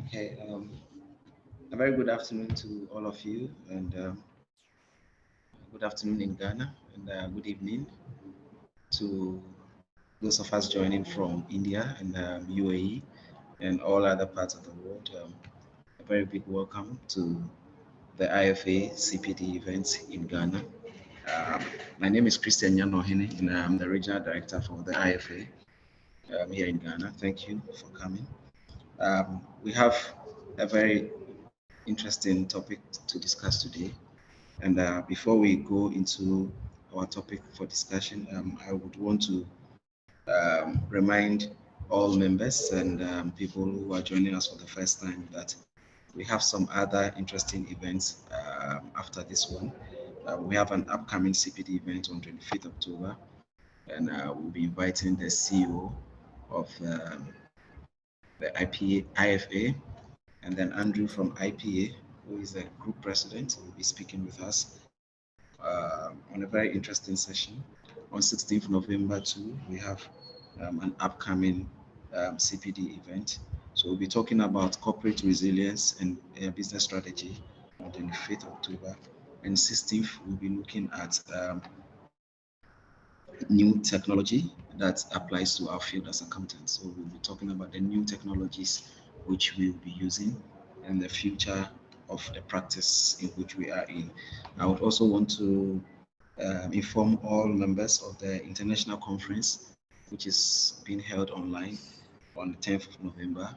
Okay, a very good afternoon to all of you, and good afternoon in Ghana, and good evening to those of us joining from India and UAE and all other parts of the world. A very big welcome to the IFA CPD event in Ghana. Um, my name is Christian Yanohene, and I'm the regional director for the IFA here in Ghana. Thank you for coming. We have a very interesting topic to discuss today. And before we go into our topic for discussion, I would want to remind all members and people who are joining us for the first time that we have some other interesting events after this one. We have an upcoming CPD event on 25th October, and we'll be inviting the CEO of the IFA, and then Andrew from IPA, who is the group president, will be speaking with us on a very interesting session. On 16th November too, we have an upcoming CPD event. So we'll be talking about corporate resilience and business strategy on 25th October. And 16th, we'll be looking at new technology that applies to our field as accountants. So we'll be talking about the new technologies which we'll be using and the future of the practice in which we are in. I would also want to inform all members of the international conference, which is being held online on the 10th of November.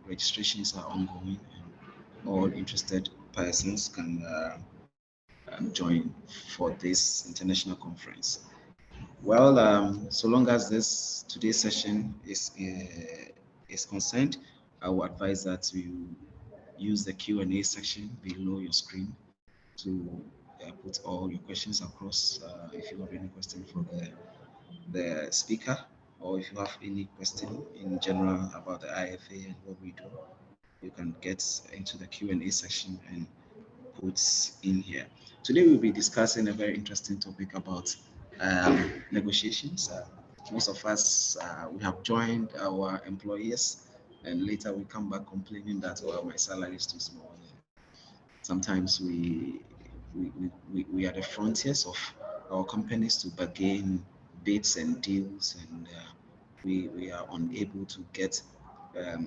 Registrations are ongoing, and all interested persons can join for this international conference. Well, so long as this today's session is concerned, I will advise that you use the Q&A section below your screen to put all your questions across. If you have any question for the speaker, or if you have any question in general about the IFA and what we do, you can get into the Q&A section and put in here. Today we'll be discussing a very interesting topic about negotiations. Most of us, we have joined our employers, and later we come back complaining that, well, my salary is too small. Sometimes we are the frontiers of our companies to bargain bids and deals, and we are unable to get a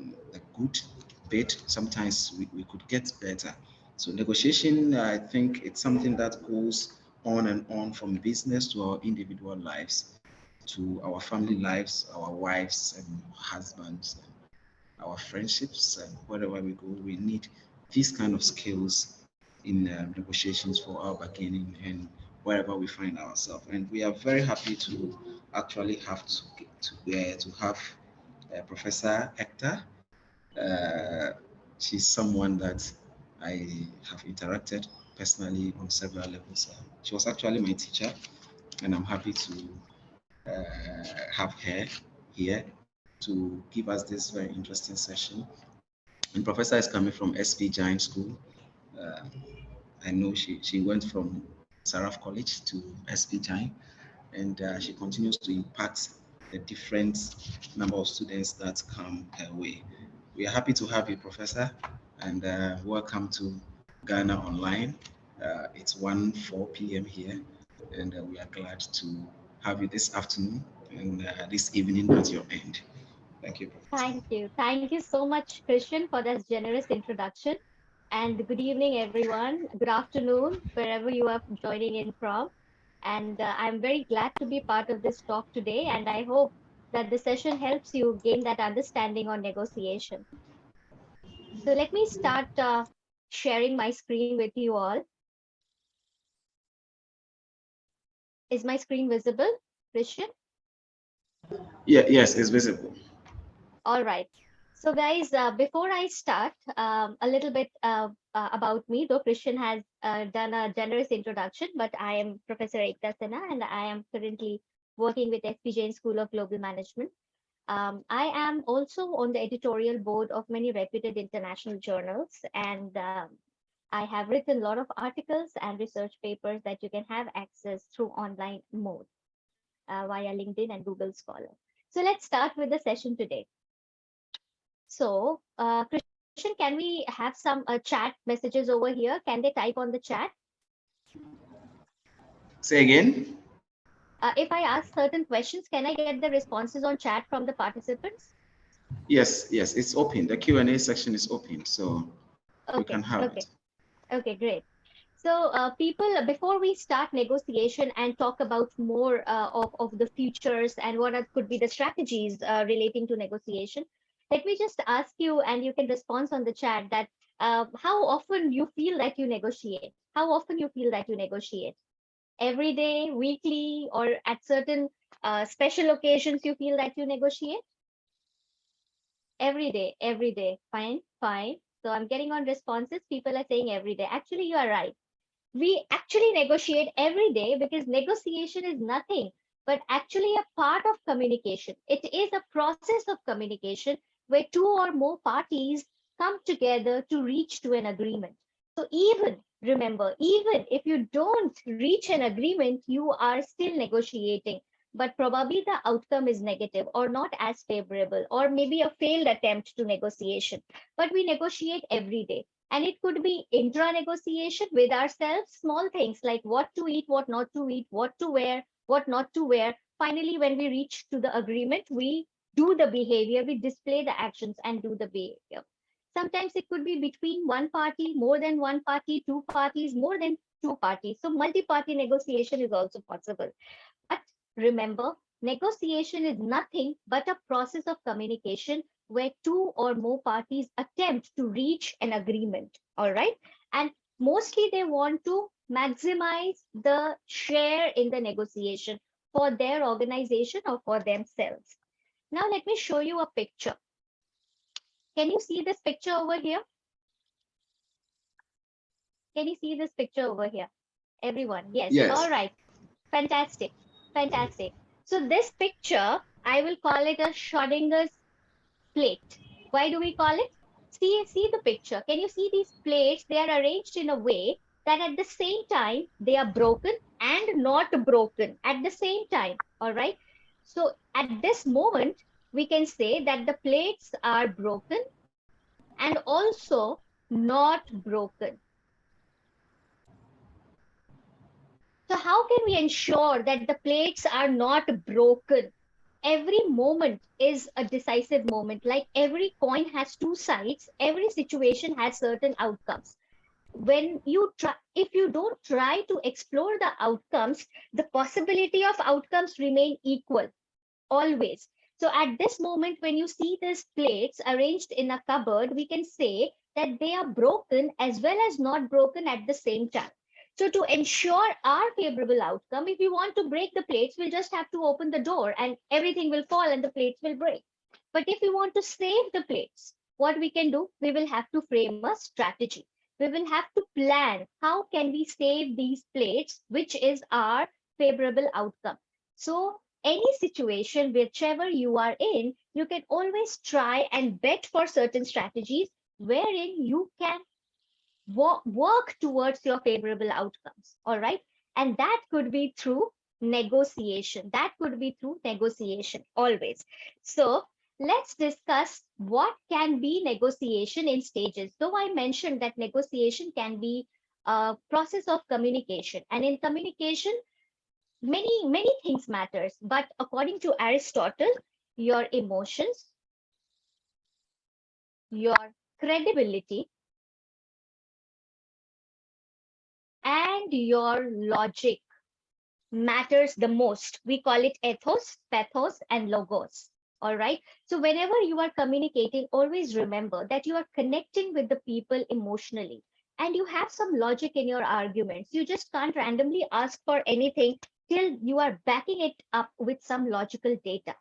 good bid. Sometimes we could get better. So negotiation, I think it's something that goes on and on from business to our individual lives, to our family lives, our wives and husbands, and our friendships, and wherever we go, we need these kind of skills in negotiations for our bargaining and wherever we find ourselves. And we are very happy to actually have to have Professor Hector. Uh, she's someone that I have interacted personally on several levels. She was actually my teacher, and I'm happy to have her here to give us this very interesting session. And Professor is coming from SP Giant School. Uh, I know she went from Saraf College to SP Giant, and she continues to impact the different number of students that come her way. We are happy to have you, Professor, and welcome to Ghana Online. It's 1:04 p.m. here, and we are glad to have you this afternoon and this evening at your end. Thank you, Professor. Thank you. Thank you so much, Christian, for this generous introduction. And good evening, everyone. Good afternoon, wherever you are joining in from. And I'm very glad to be part of this talk today. And I hope that the session helps you gain that understanding on negotiation. So let me start sharing my screen with you all. Is my screen visible, Christian? Yeah, yes, it's visible. All right. So, guys, before I start, a little bit about me, though Christian has done a generous introduction, but I am Professor Ekta Sinha and I am currently working with FPJ School of Global Management. I am also on the editorial board of many reputed international journals, and I have written a lot of articles and research papers that you can have access through online mode via LinkedIn and Google Scholar. So, let's start with the session today. So, Christian, can we have some chat messages over here? Can they type on the chat? Say again. If I ask certain questions, can I get the responses on chat from the participants? Yes, yes, it's open. The Q&A section is open, so we Okay, can have okay, it. okay, great. So, people, before we start negotiation and talk about more of the futures and could be the strategies relating to negotiation, let me just ask you, and you can respond on the chat that how often you feel that you negotiate? How often you feel that you negotiate? Every day, weekly, or at certain special occasions you feel that you negotiate? Every day. Fine, fine. So I'm getting on responses. People are saying every day. Actually, you are right. We actually negotiate every day because negotiation is nothing but actually a part of communication. It is a process of communication where two or more parties come together to reach to an agreement. So even remember, even if you don't reach an agreement, you are still negotiating, but probably the outcome is negative or not as favorable, or maybe a failed attempt to negotiation. But we negotiate every day, and it could be intra negotiation with ourselves, small things like what to eat, what not to eat, what to wear, what not to wear. Finally, when we reach to the agreement, we do the behavior, we display the actions and do the behavior. Sometimes it could be between one party, more than one party, two parties, more than two parties. So multi-party negotiation is also possible. But remember, negotiation is nothing but a process of communication where two or more parties attempt to reach an agreement. All right. And mostly they want to maximize the share in the negotiation for their organization or for themselves. Now, let me show you a picture. Can you see this picture over here? Can you see this picture over here? Everyone, yes. All Yes. right. Fantastic. Fantastic. So this picture, I will call it a Schrodinger's plate. Why do we call it? See the picture. Can you see these plates? They are arranged in a way that at the same time they are broken and not broken at the same time. All right. So at this moment, we can say that the plates are broken and also not broken. So how can we ensure that the plates are not broken? Every moment is a decisive moment. Like every coin has two sides, every situation has certain outcomes. When you try, if you don't try to explore the outcomes, the possibility of outcomes remain equal always. So at this moment, when you see these plates arranged in a cupboard, we can say that they are broken as well as not broken at the same time. So to ensure our favorable outcome, if we want to break the plates, we'll just have to open the door and everything will fall and the plates will break. But if we want to save the plates, what we can do, we will have to frame a strategy. We will have to plan how can we save these plates, which is our favorable outcome. So any situation, whichever you are in, you can always try and bet for certain strategies wherein you can work towards your favorable outcomes. All right. And that could be through negotiation. That could be through negotiation always. So let's discuss what can be negotiation in stages. Though I mentioned that negotiation can be a process of communication. And in communication, many things matters, but according to Aristotle, your emotions, your credibility, and your logic matters the most. We call it ethos, pathos, and logos. All right. So whenever you are communicating, always remember that you are connecting with the people emotionally and you have some logic in your arguments. You just can't randomly ask for anything till you are backing it up with some logical data.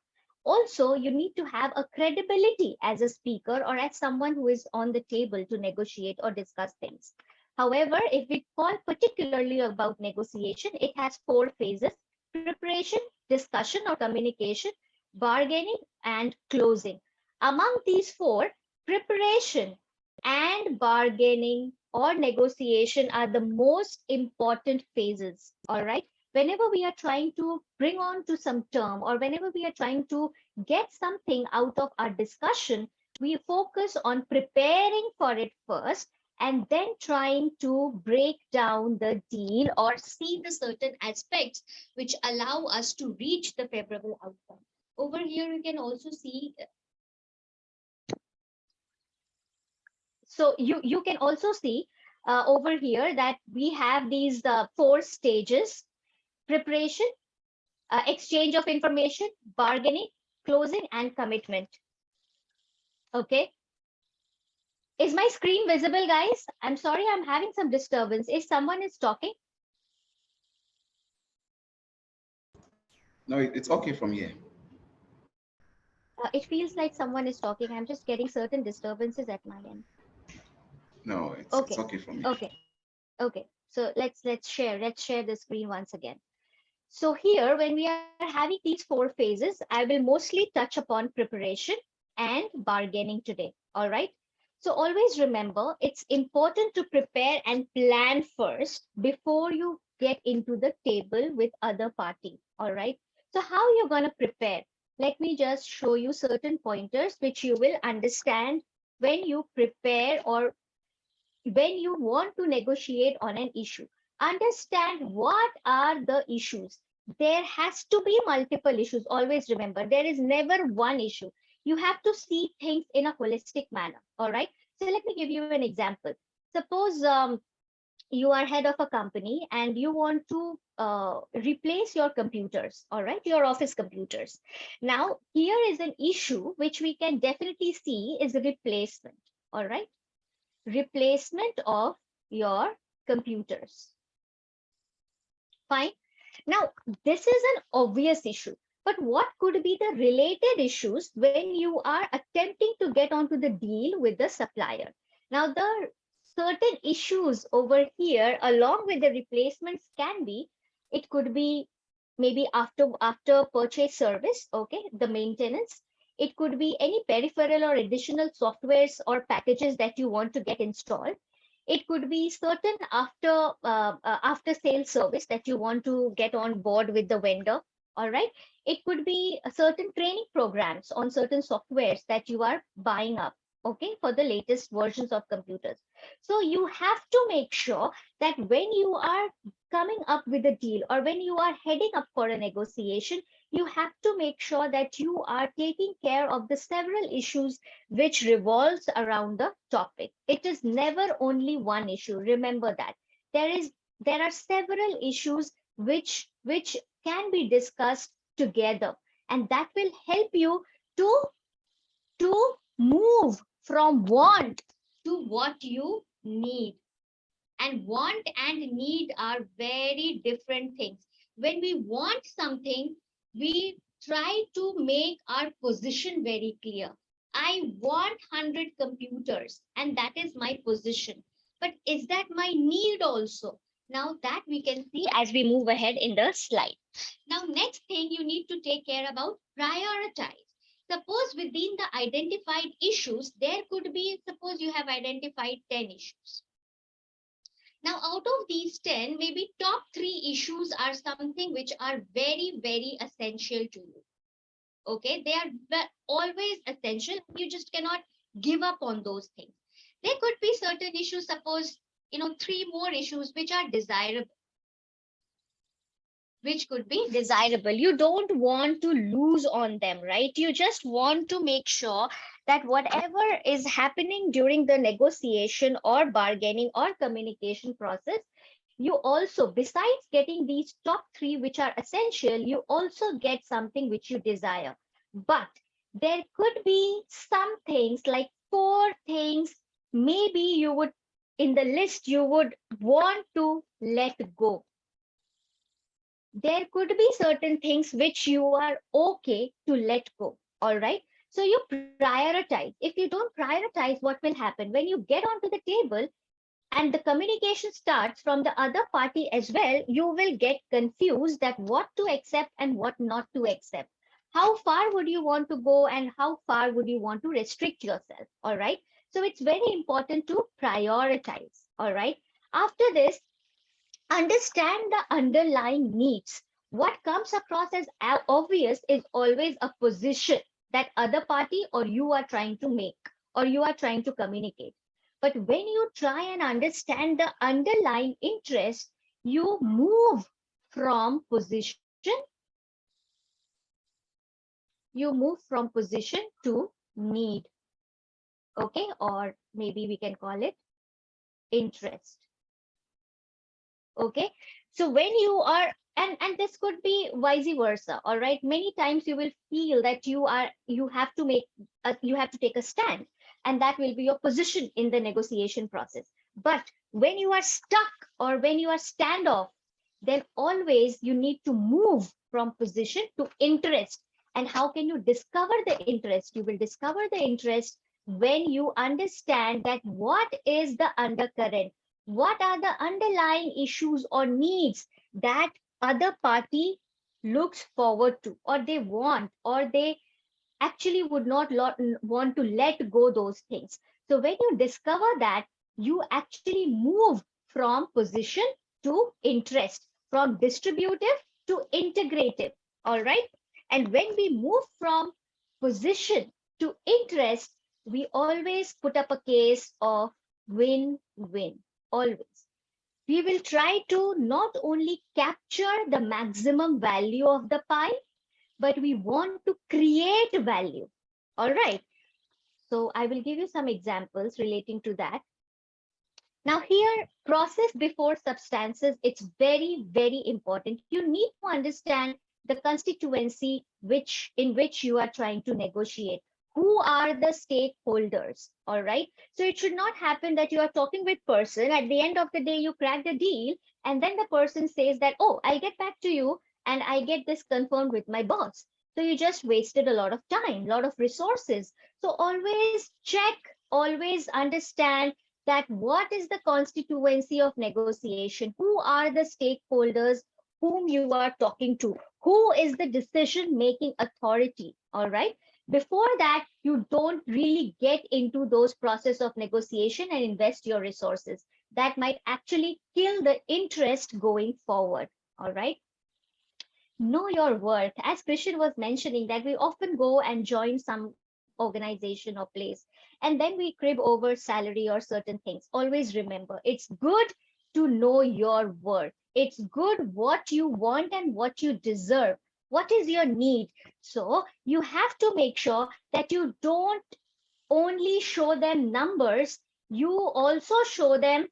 Also, you need to have a credibility as a speaker or as someone who is on the table to negotiate or discuss things. However, if we call particularly about negotiation, it has four phases: preparation, discussion or communication, bargaining, and closing. Among these four, preparation and bargaining or negotiation are the most important phases. All right. Whenever we are trying to bring on to some term or whenever we are trying to get something out of our discussion, we focus on preparing for it first and then trying to break down the deal or see the certain aspects which allow us to reach the favorable outcome. Over here, you can also see, so you can also see over here that we have these four stages: preparation, exchange of information, bargaining, closing, and commitment. Okay. Is my screen visible, guys? I'm sorry, I'm having some disturbance. If someone is talking, No, it's okay from here. it feels like someone is talking. I'm just getting certain disturbances at my end. No, it's Okay, okay from here. okay, okay. So let's share the screen once again. So here, when we are having these four phases, I will mostly touch upon preparation and bargaining today. All right. So always remember, it's important to prepare and plan first before you get into the table with other party. All right. So how you're going to prepare? Let me just show you certain pointers which you will understand when you prepare or when you want to negotiate on an issue. Understand what are the issues. There has to be multiple issues. Always remember, there is never one issue. You have to see things in a holistic manner. All right. So let me give you an example. Suppose you are head of a company and you want to replace your computers, all right, your office computers. Now, here is an issue which we can definitely see is replacement, all right, replacement of your computers. Fine. Now, this is an obvious issue, but what could be the related issues when you are attempting to get onto the deal with the supplier? Now, the certain issues over here, along with the replacements, can be, it could be maybe after purchase service, okay, the maintenance. It could be any peripheral or additional softwares or packages that you want to get installed. It could be certain after sales service that you want to get on board with the vendor. All right. It could be a certain training programs on certain softwares that you are buying up, okay, for the latest versions of computers. So you have to make sure that when you are coming up with a deal or when you are heading up for a negotiation, you have to make sure that you are taking care of the several issues which revolves around the topic. It is never only one issue. Remember that. There are several issues which can be discussed together, and that will help you to move from want to what you need. And want and need are very different things. When we want something, we try to make our position very clear. I want 100 computers, and that is my position. But is that my need also? Now that we can see as we move ahead in the slide. Now, next thing you need to take care about, prioritize. Suppose within the identified issues, there could be, suppose you have identified 10 issues. Now, out of these 10, maybe top three issues are something which are very, very essential to you. Okay, they are always essential. You just cannot give up on those things. There could be certain issues, suppose, three more issues which are desirable, which could be desirable. You don't want to lose on them, right? You just want to make sure that whatever is happening during the negotiation or bargaining or communication process, you also, besides getting these top three, which are essential, you also get something which you desire. But there could be some things like four things, maybe you would, in the list, you would want to let go. There could be certain things which you are okay to let go. All right. So you prioritize. If you don't prioritize, what will happen? When you get onto the table and the communication starts from the other party as well, you will get confused that what to accept and what not to accept. How far would you want to go and how far would you want to restrict yourself? All right. So it's very important to prioritize. All right. After this, understand the underlying needs. What comes across as obvious is always a position. that other party or you are trying to make or you are trying to communicate. But when you try and understand the underlying interest, you move from position, to need, okay? Or maybe we can call it interest. Okay, so when you are, and this could be vice versa, all right? Many times you will feel that you have to you have to take a stand, and that will be your position in the negotiation process. But when you are stuck or when you are standoff, then always you need to move from position to interest. And how can you discover the interest? You will discover the interest when you understand that what is the undercurrent, what are the underlying issues or needs that other party looks forward to, or they want, or they actually would not want to let go those things. So when you discover that, you actually move from position to interest, from distributive to integrative. All right. And when we move from position to interest, we always put up a case of win-win. Always. We will try to not only capture the maximum value of the pie, but we want to create value. All right. So I will give you some examples relating to that. Now here, process before substances, it's very, very important. You need to understand the constituency in which you are trying to negotiate. Who are the stakeholders? All right. So it should not happen that you are talking with person. At the end of the day, you crack the deal, and then the person says that, oh, I'll get back to you and I get this confirmed with my boss. So you just wasted a lot of time, a lot of resources. So always check, always understand that what is the constituency of negotiation, who are the stakeholders whom you are talking to, who is the decision making authority. All right, before that you don't really get into those process of negotiation and invest your resources. That might actually kill the interest going forward. All right, know your worth. As Christian was mentioning, that we often go and join some organization or place, and then we crib over salary or certain things. Always remember, it's good to know your worth. It's good what you want and what you deserve. What is your need? So you have to make sure that you don't only show them numbers, you also show them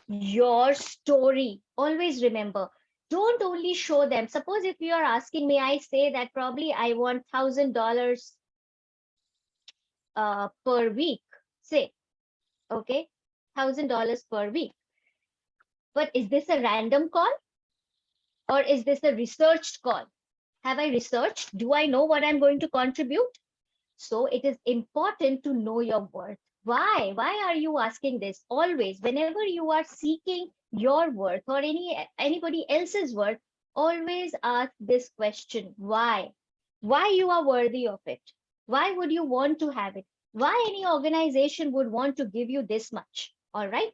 your story. Always remember, don't only show them. Suppose if you are asking me, I say that probably I want $1,000 per week, say, okay, $1,000 per week. But is this a random call or is this a researched call? Have I researched? Do I know what I'm going to contribute? So it is important to know your worth. Why? Why are you asking this? Always, whenever you are seeking your worth or anybody else's worth, always ask this question: why? Why you are worthy of it? Why would you want to have it? Why any organization would want to give you this much? All right.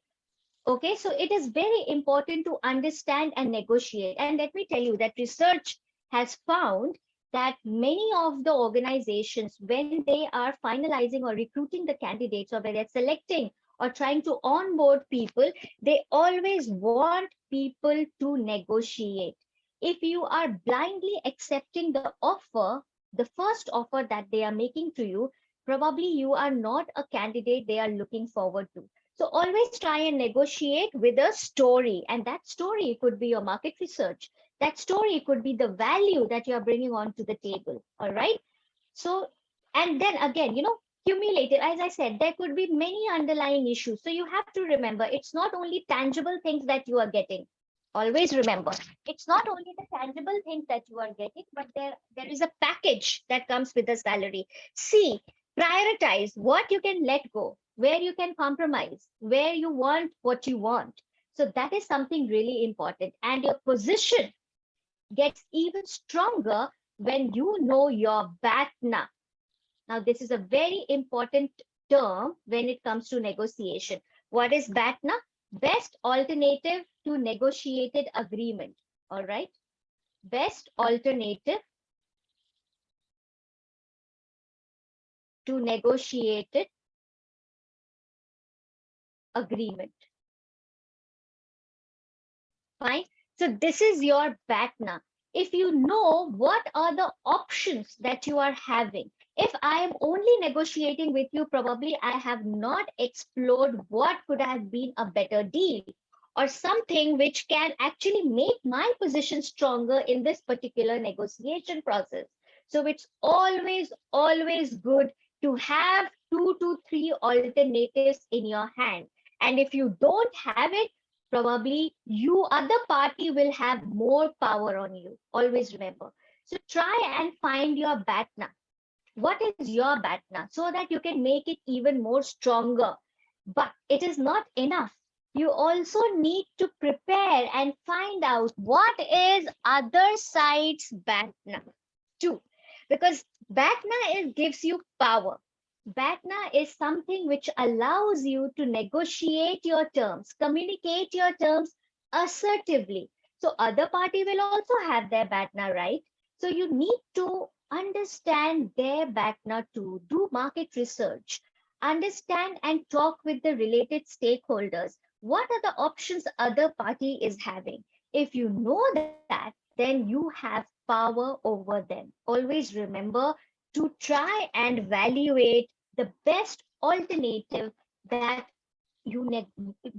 Okay, so it is very important to understand and negotiate. And let me tell you that research has found that many of the organizations, when they are finalizing or recruiting the candidates, or when they're selecting or trying to onboard people, they always want people to negotiate. If you are blindly accepting the offer, the first offer that they are making to you, probably you are not a candidate they are looking forward to. So always try and negotiate with a story. And that story could be your market research. That story could be the value that you're bringing onto the table. All right. So, and then again, cumulative, as I said, there could be many underlying issues. So you have to remember, it's not only tangible things that you are getting. Always remember, it's not only the tangible things that you are getting, but there is a package that comes with the salary. See, prioritize what you can let go, where you can compromise, where you want what you want. So that is something really important. And your position gets even stronger when you know your BATNA. Now, this is a very important term when it comes to negotiation. What is BATNA? Best alternative to negotiated agreement. All right. Best alternative to negotiated agreement. Fine. So this is your BATNA. If you know what are the options that you are having, if I am only negotiating with you, probably I have not explored what could have been a better deal or something which can actually make my position stronger in this particular negotiation process. So it's always good to have 2 to 3 alternatives in your hand. And if you don't have it, probably you other party will have more power on you. Always remember. So try and find your batna. What is your batna so that you can make it even more stronger? But it is not enough. You also need to prepare and find out what is other side's batna too, because batna gives you power. Batna is something which allows you to negotiate your terms, communicate your terms assertively. So other party will also have their Batna, right? So you need to understand their Batna too. Do market research. Understand and talk with the related stakeholders. What are the options other party is having? If you know that, then you have power over them. Always remember to try and evaluate the best alternative that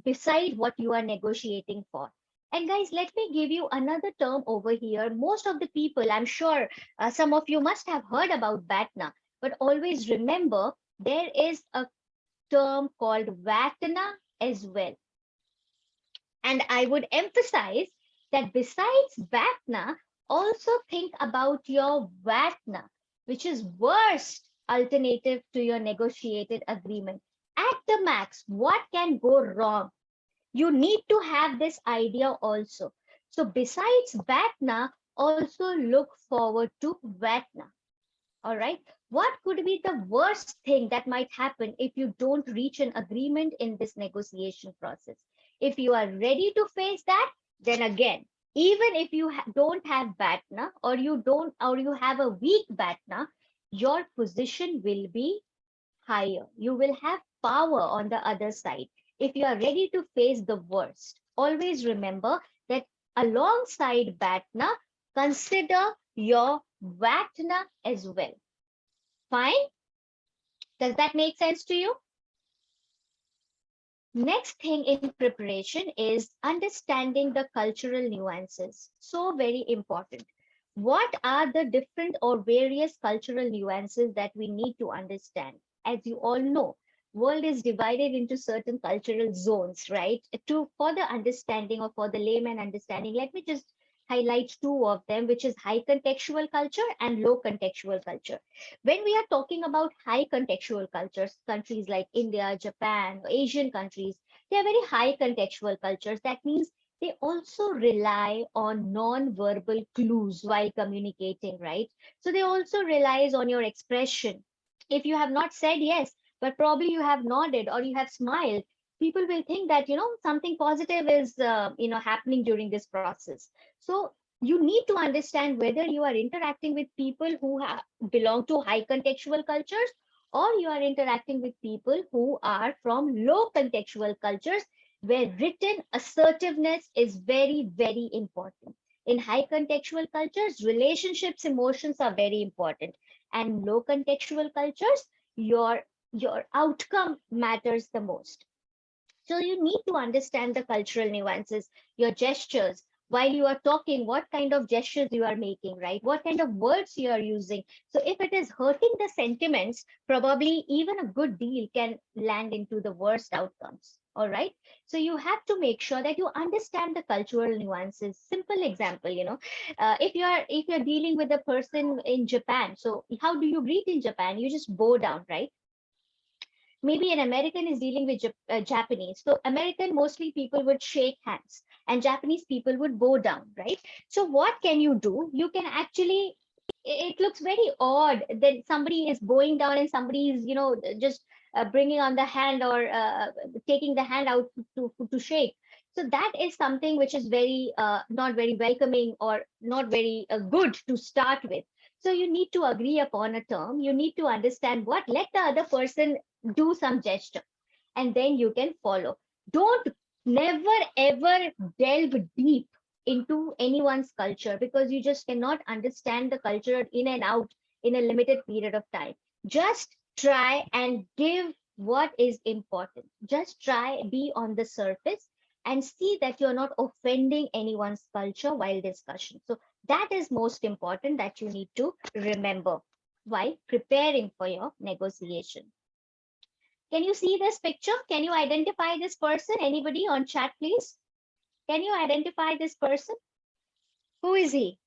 beside what you are negotiating for. And guys, let me give you another term over here. Most of the people, I'm sure some of you must have heard about BATNA, but always remember there is a term called VATNA as well. And I would emphasize that besides VATNA, also think about your VATNA, which is worst alternative to your negotiated agreement. At the max, what can go wrong? You need to have this idea also. So besides VATNA, also look forward to VATNA. All right. What could be the worst thing that might happen if you don't reach an agreement in this negotiation process? If you are ready to face that, then again, even if you don't have BATNA or you have a weak BATNA, your position will be higher. You will have power on the other side if you are ready to face the worst. Always remember that alongside BATNA, consider your VATNA as well. Fine? Does that make sense to you? Next thing in preparation is understanding the cultural nuances. So very important. What are the different or various cultural nuances that we need to understand? As you all know, world is divided into certain cultural zones, right? To for the understanding or for the layman understanding, let me just highlight two of them, which is high contextual culture and low contextual culture. When we are talking about high contextual cultures, countries like India, Japan, Asian countries, they are very high contextual cultures. That means they also rely on non-verbal clues while communicating, right? So they also relies on your expression. If you have not said yes, but probably you have nodded or you have smiled, people will think that something positive is happening during this process. So you need to understand whether you are interacting with people who belong to high contextual cultures or you are interacting with people who are from low contextual cultures where written assertiveness is very important. In high contextual cultures, relationships, emotions are very important. And low contextual cultures, your outcome matters the most. So you need to understand the cultural nuances, your gestures. While you are talking, what kind of gestures you are making, right? What kind of words you are using. So if it is hurting the sentiments, probably even a good deal can land into the worst outcomes. All right. So you have to make sure that you understand the cultural nuances. Simple example, if you're dealing with a person in Japan, so how do you greet in Japan? You just bow down, right? Maybe an American is dealing with Japanese. So American, mostly people would shake hands and Japanese people would bow down, right? So what can you do? You can actually, it looks very odd that somebody is bowing down and somebody is, just bringing on the hand or taking the hand out to shake. So that is something which is very not very welcoming or not very good to start with. So you need to agree upon a term. You need to understand what, let the other person do some gesture, and then you can follow. Don't never ever delve deep into anyone's culture, because you just cannot understand the culture in and out in a limited period of time. Just try and give what is important. Just try, be on the surface, and see that you're not offending anyone's culture while discussion. So that is most important, that you need to remember while preparing for your negotiation. Can you see this picture? Can you identify this person? Anybody on chat, please? Can you identify this person? Who is he?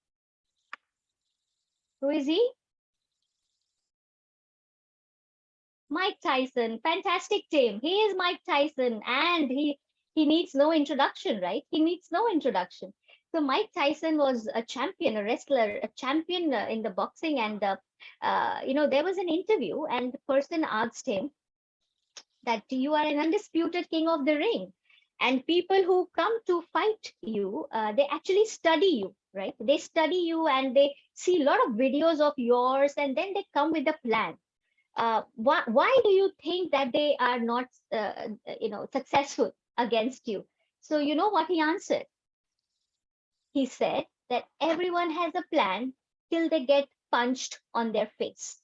Who is he? Mike Tyson. Fantastic, Tim. He is Mike Tyson, and he needs no introduction, right? He needs no introduction. So Mike Tyson was a champion, a wrestler, a champion in the boxing, and there was an interview, and the person asked him that you are an undisputed king of the ring, and people who come to fight you, they actually study you, right? They study you, and they see a lot of videos of yours, and then they come with a plan. Why do you think that they are not successful against you? So you know what he answered? He said that everyone has a plan till they get punched on their face.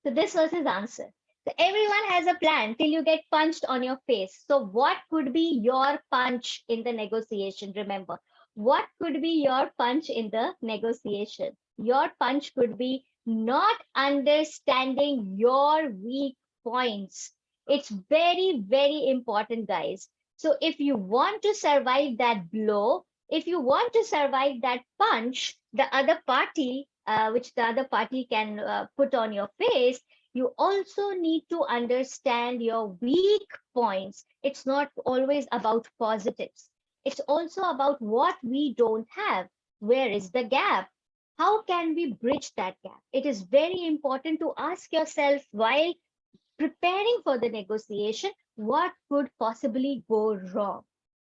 So this was his answer. So everyone has a plan till you get punched on your face. So what could be your punch in the negotiation? Remember, what could be your punch in the negotiation? Your punch could be not understanding your weak points. It's very, very important, guys. So if you want to survive that blow, if you want to survive that punch, the other party, which the other party can put on your face, you also need to understand your weak points. It's not always about positives. It's also about what we don't have. Where is the gap? How can we bridge that gap? It is very important to ask yourself while preparing for the negotiation, what could possibly go wrong?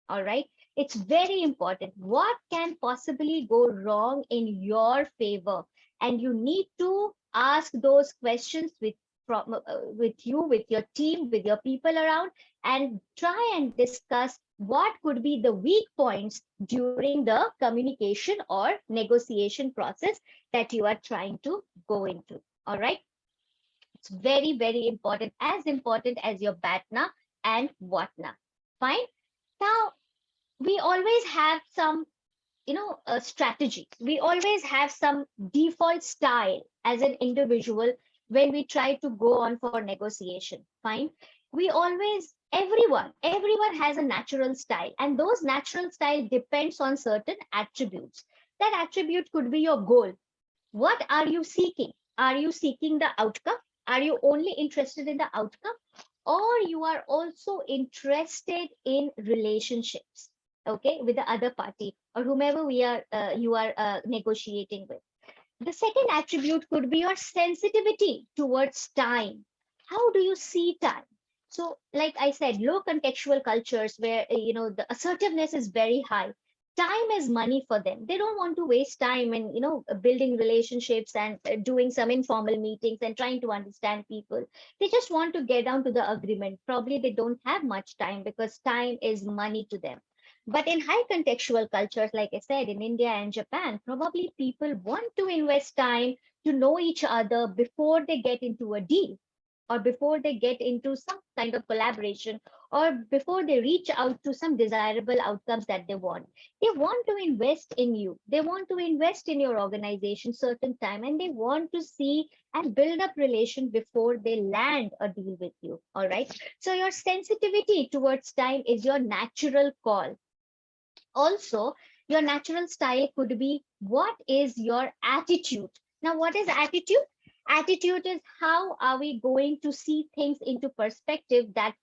All right. It's very important. What can possibly go wrong in your favor? And you need to ask those questions with you, with your team, with your people around, and try and discuss what could be the weak points during the communication or negotiation process that you are trying to go into. All right. It's very, very important as your batna and whatna. Fine. Now, we always have some strategy. We always have some default style as an individual when we try to go on for negotiation. Fine. We always, everyone has a natural style, and those natural style depends on certain attributes. That attribute could be your goal. What are you seeking? Are you seeking the outcome? Are you only interested in the outcome, or you are also interested in relationships, okay, with the other party or whomever you are negotiating with? The second attribute could be your sensitivity towards time. How do you see time? So, like I said, low contextual cultures where the assertiveness is very high. Time is money for them. They don't want to waste time in building relationships and doing some informal meetings and trying to understand people. They just want to get down to the agreement. Probably they don't have much time because time is money to them. But in high contextual cultures, like I said, in India and Japan, probably people want to invest time to know each other before they get into a deal, or before they get into some kind of collaboration, or before they reach out to some desirable outcomes that they want. They want to invest in you. They want to invest in your organization certain time, and they want to see and build up relation before they land a deal with you. All right. So your sensitivity towards time is your natural call. Also, your natural style could be what is your attitude. Now, what is attitude? Attitude is how are we going to see things into perspective that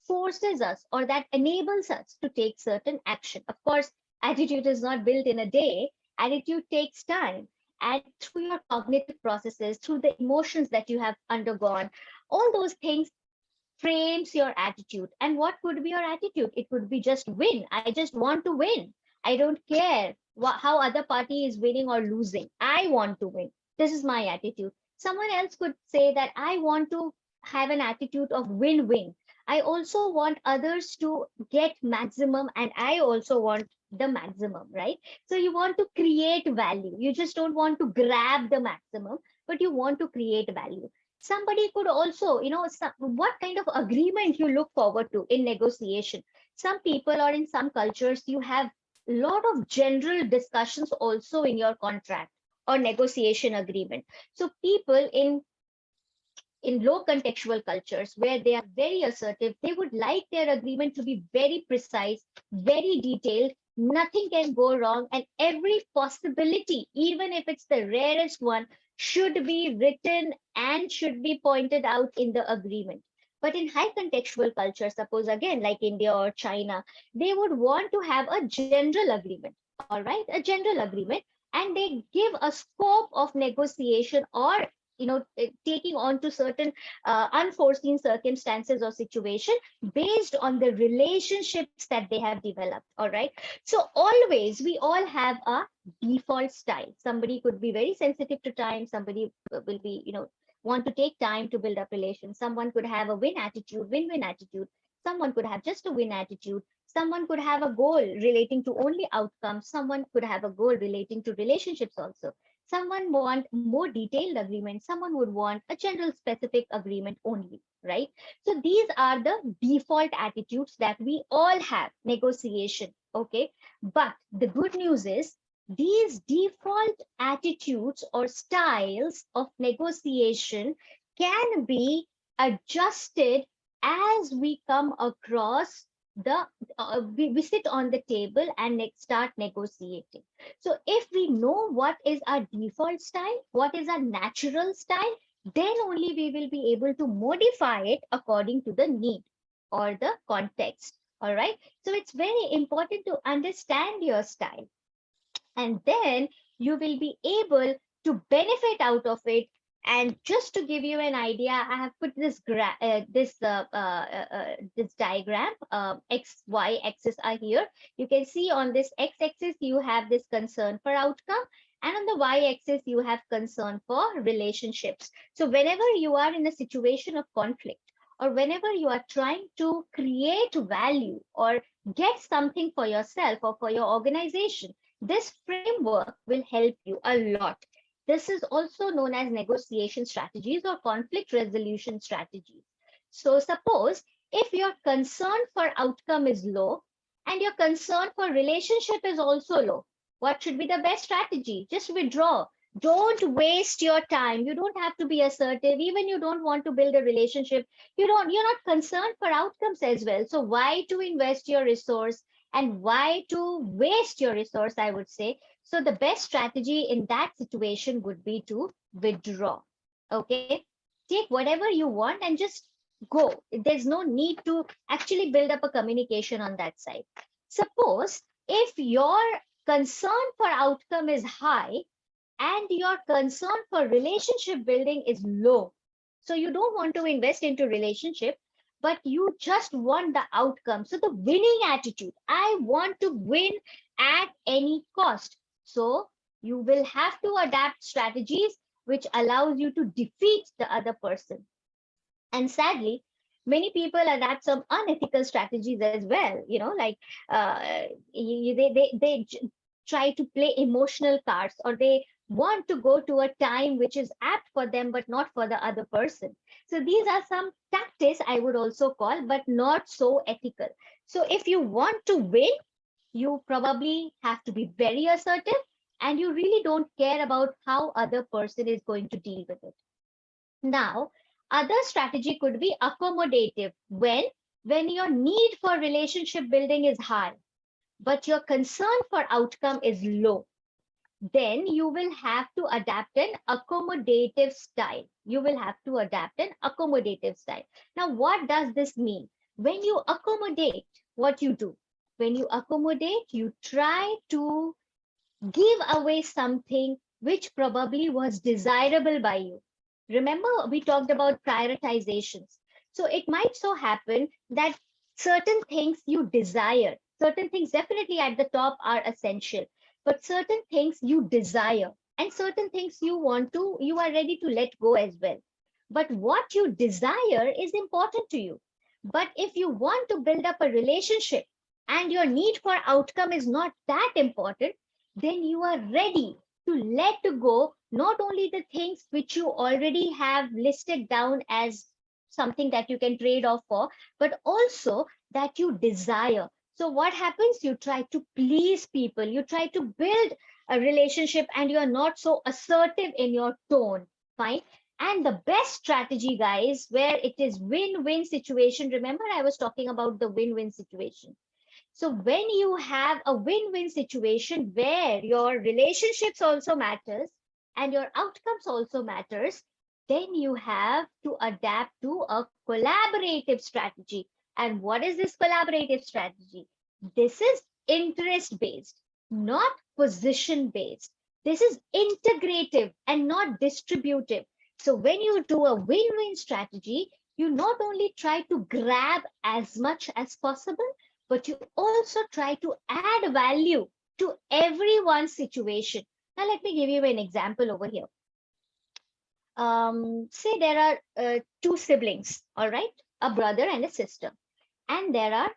forces us or that enables us to take certain action. Of course, attitude is not built in a day. Attitude takes time. And through your cognitive processes, through the emotions that you have undergone, all those things frames your attitude. And what could be your attitude? It could be just win. I just want to win. I don't care how other party is winning or losing. I want to win. This is my attitude. Someone else could say that I want to have an attitude of win-win. I also want others to get maximum, and I also want the maximum, right? So you want to create value. You just don't want to grab the maximum, but you want to create value. Somebody could also, what kind of agreement you look forward to in negotiation. Some people or in some cultures, you have a lot of general discussions also in your contract or negotiation agreement. So people in low contextual cultures where they are very assertive, they would like their agreement to be very precise, very detailed. Nothing can go wrong, and every possibility, even if it's the rarest one, should be written and should be pointed out in the agreement. But in high contextual culture, suppose again like India or China, they would want to have a general agreement, all right, a general agreement, and they give a scope of negotiation or taking on to certain unforeseen circumstances or situation based on the relationships that they have developed, all right. So always we all have a default style. Somebody could be very sensitive to time, somebody will be want to take time to build up relations. Someone could have a win-win attitude. Someone could have just a win attitude. Someone could have a goal relating to only outcomes. Someone could have a goal relating to relationships also. Someone want more detailed agreement. Someone would want a general specific agreement only, right? So these are the default attitudes that we all have negotiation, okay? But the good news is these default attitudes or styles of negotiation can be adjusted as we come across the we sit on the table and start negotiating. So if we know what is our default style, what is our natural style, then only we will be able to modify it according to the need or the context. All right. So it's very important to understand your style, and then you will be able to benefit out of it. And just to give you an idea, I have put this diagram. X y axis are here. You can see on this x axis you have this concern for outcome, and on the y axis you have concern for relationships. So whenever you are in a situation of conflict, or whenever you are trying to create value or get something for yourself or for your organization, this framework will help you a lot. This is also known as negotiation strategies or conflict resolution strategies. So suppose if your concern for outcome is low and your concern for relationship is also low, what should be the best strategy? Just withdraw. Don't waste your time. You don't have to be assertive. Even you don't want to build a relationship. You're not concerned for outcomes as well. So why to invest your resource and why to waste your resource, I would say. So the best strategy in that situation would be to withdraw. Okay. Take whatever you want and just go. There's no need to actually build up a communication on that side. Suppose if your concern for outcome is high and your concern for relationship building is low, so you don't want to invest into relationship, but you just want the outcome. So the winning attitude, I want to win at any cost. So you will have to adapt strategies which allows you to defeat the other person. And sadly, many people adapt some unethical strategies as well, like they try to play emotional cards, or they want to go to a time which is apt for them but not for the other person. So these are some tactics I would also call, but not so ethical. So if you want to win, you probably have to be very assertive, and you really don't care about how other person is going to deal with it. Now, other strategy could be accommodative when your need for relationship building is high, but your concern for outcome is low. Then you will have to adapt an accommodative style. You will have to adapt an accommodative style. Now, what does this mean? When you accommodate, what you do? When you accommodate, you try to give away something which probably was desirable by you. Remember, we talked about prioritizations. So it might so happen that certain things you desire, certain things definitely at the top are essential, but certain things you desire. and certain things you are ready to let go as well. But what you desire is important to you. But if you want to build up a relationship and your need for outcome is not that important, then you are ready to let go not only the things which you already have listed down as something that you can trade off for, but also that you desire. So what happens? You try to please people, you try to build a relationship, and you're not so assertive in your tone. Fine. And the best strategy, guys, where it is win-win situation. Remember, I was talking about the win-win situation. So when you have a win-win situation where your relationships also matters and your outcomes also matters, then you have to adapt to a collaborative strategy. And what is this collaborative strategy? This is interest based, not position based. This is integrative and not distributive. So when you do a win-win strategy, you not only try to grab as much as possible, but you also try to add value to everyone's situation. Now, let me give you an example over here. Say there are two siblings, all right, a brother and a sister, and there are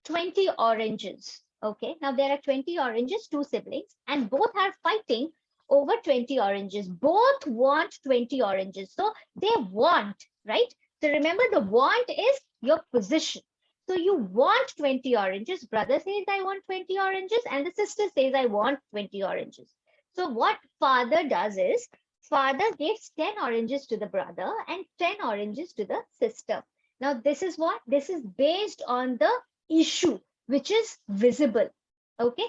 20 oranges. Okay, now there are 20 oranges, two siblings, and both are fighting over 20 oranges. Both want 20 oranges. So they want, right? So remember, the want is your position. So you want 20 oranges. Brother says, I want 20 oranges, and the sister says, I want 20 oranges. So what father does is, father gives 10 oranges to the brother and 10 oranges to the sister. Now, this is what? This is based on the issue, which is visible. Okay.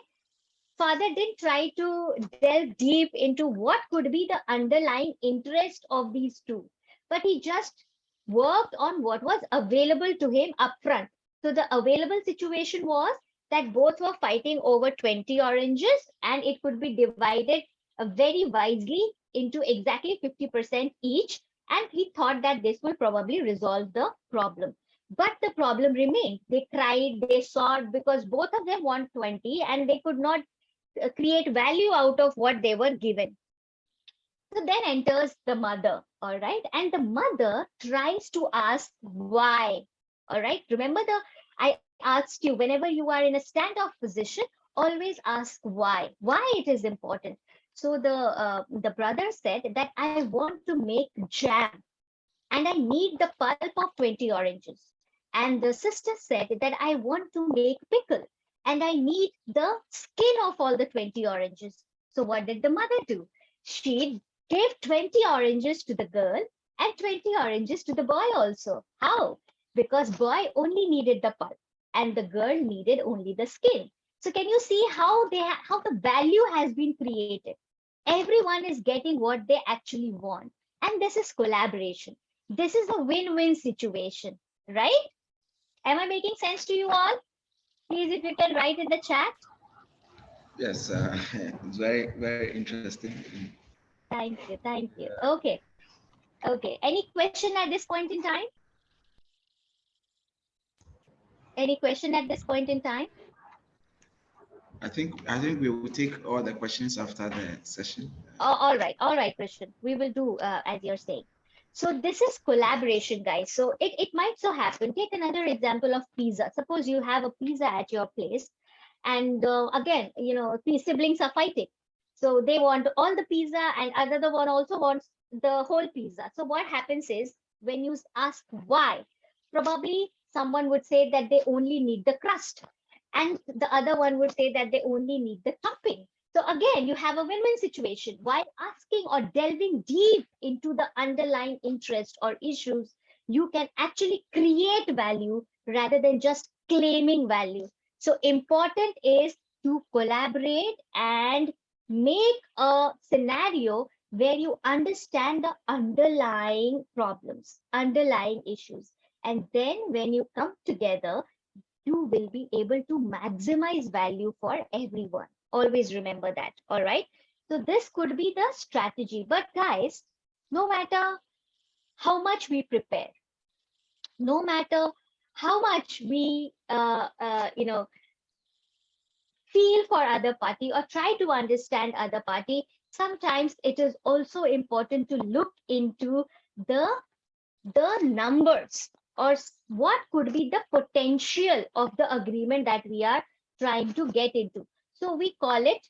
Father didn't try to delve deep into what could be the underlying interest of these two, but he just worked on what was available to him upfront. So the available situation was that both were fighting over 20 oranges, and it could be divided very wisely into exactly 50% each. And he thought that this will probably resolve the problem. But the problem remained. They cried, they sobbed because both of them want 20 and they could not create value out of what they were given. So then enters the mother, all right? And the mother tries to ask why, all right? Remember, I asked you, whenever you are in a standoff position, always ask why it is important. So the brother said that I want to make jam and I need the pulp of 20 oranges. And the sister said that I want to make pickle and I need the skin of all the 20 oranges. So what did the mother do? She gave 20 oranges to the girl and 20 oranges to the boy also. How? Because boy only needed the pulp and the girl needed only the skin. So can you see how how the value has been created? Everyone is getting what they actually want. And this is collaboration. This is a win-win situation, right? Am I making sense to you all? Please, if you can write in the chat. Yes, it's very interesting. Thank you. Thank you. Okay. Okay. Any question at this point in time? Any question at this point in time? I think we will take all the questions after the session. All right, Christian. We will do as you're saying. So this is collaboration, guys. So it might so happen. Take another example of pizza. Suppose you have a pizza at your place, and again, the siblings are fighting. So they want all the pizza, and another one also wants the whole pizza. So what happens is when you ask why, probably someone would say that they only need the crust, and the other one would say that they only need the topping. So again, you have a win-win situation. While asking or delving deep into the underlying interest or issues, you can actually create value rather than just claiming value. So important is to collaborate and make a scenario where you understand the underlying problems, underlying issues. And then when you come together, you will be able to maximize value for everyone. Always remember that. All right. So this could be the strategy. But guys, no matter how much we prepare, no matter how much we, feel for other party or try to understand other party, sometimes it is also important to look into the numbers, or what could be the potential of the agreement that we are trying to get into. So we call it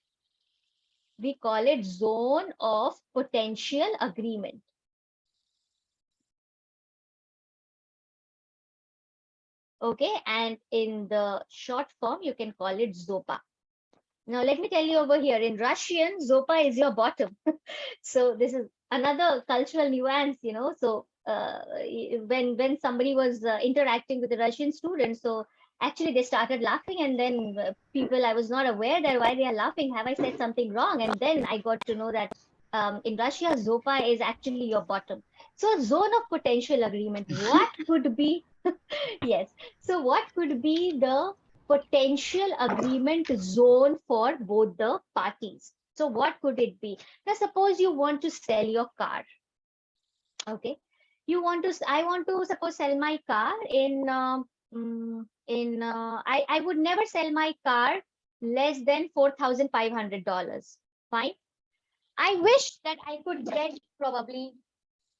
zone of potential agreement. Okay, and in the short form you can call it zopa. Now let me tell you, over here in Russian, zopa is your bottom. So this is another cultural nuance, so when somebody was interacting with the Russian students, so actually they started laughing, and then people, I was not aware that why they are laughing, have I said something wrong, and then I got to know that in Russia zopa is actually your bottom. So zone of potential agreement, what could be yes, so what could be the potential agreement zone for both the parties? So what could it be? Now, suppose you want to sell your car. Okay, I want to suppose sell my car I would never sell my car less than $4,500. Fine. I wish that I could get probably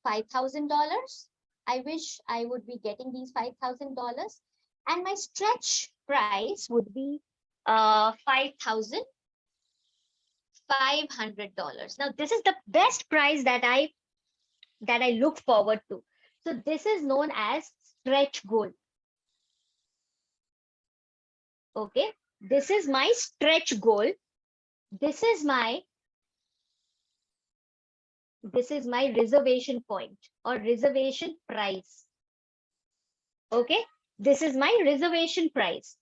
$5,000. I wish I would be getting these $5,000, and my stretch price would be $5,500. Now, this is the best price that I look forward to. So this is known as stretch goal. Okay, this is my stretch goal. This is my reservation point or reservation price. Okay, this is my reservation price.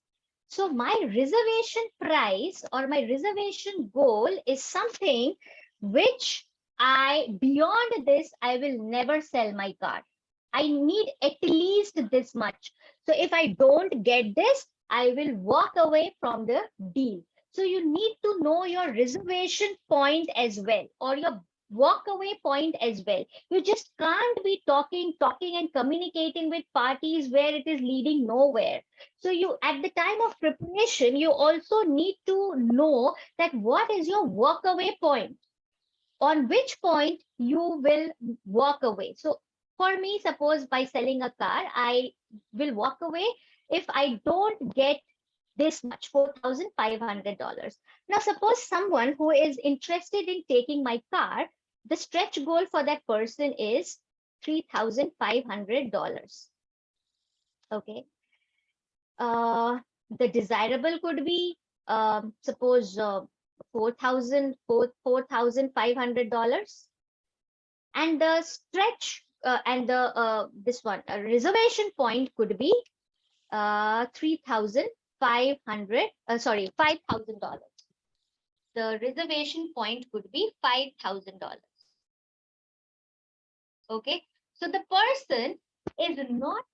So my reservation price or my reservation goal is something which beyond this, I will never sell my car. I need at least this much. So if I don't get this, I will walk away from the deal. So you need to know your reservation point as well, or your walk away point as well. You just can't be talking and communicating with parties where it is leading nowhere. So you, at the time of preparation, you also need to know that what is your walk away point, on which point you will walk away. So for me, suppose by selling a car, I will walk away if I don't get this much, $4,500. Now, suppose someone who is interested in taking my car, the stretch goal for that person is $3,500. Okay. The desirable could be, suppose, $4,500, and the stretch and the this one reservation point could be 3,500. Sorry, $5,000. The reservation point could be $5,000. Okay, so the person is not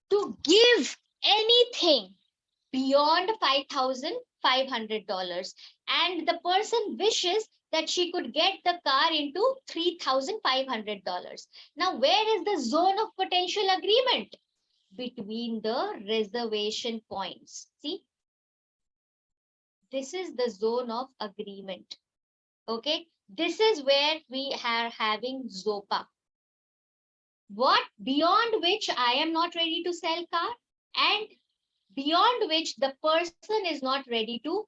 to give anything beyond $5,500, and the person wishes that she could get the car into $3,500. Now, where is the zone of potential agreement? Between the reservation points. See, this is the zone of agreement. Okay, this is where we are having zopa. What beyond which I am not ready to sell car, and beyond which the person is not ready to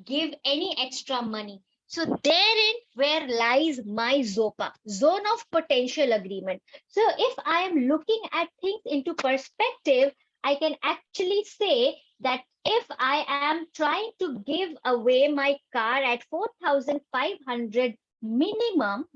give any extra money. So therein where lies my zopa, zone of potential agreement. So if I am looking at things into perspective, I can actually say that if I am trying to give away my car at 4,500 maximum,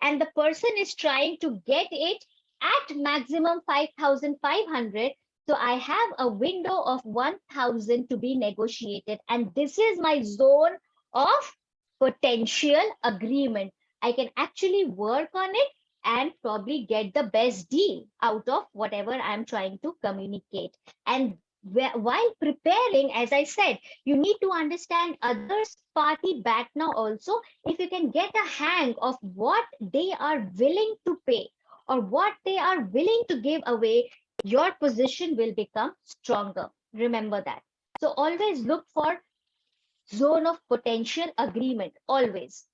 and the person is trying to get it at maximum 5,500, so I have a window of 1,000 to be negotiated, and this is my zone of potential agreement. I can actually work on it and probably get the best deal out of whatever I'm trying to communicate. And while preparing, as I said, you need to understand others party back now also. If you can get a hang of what they are willing to pay or what they are willing to give away, your position will become stronger. Remember that. So always look for zone of potential agreement, always.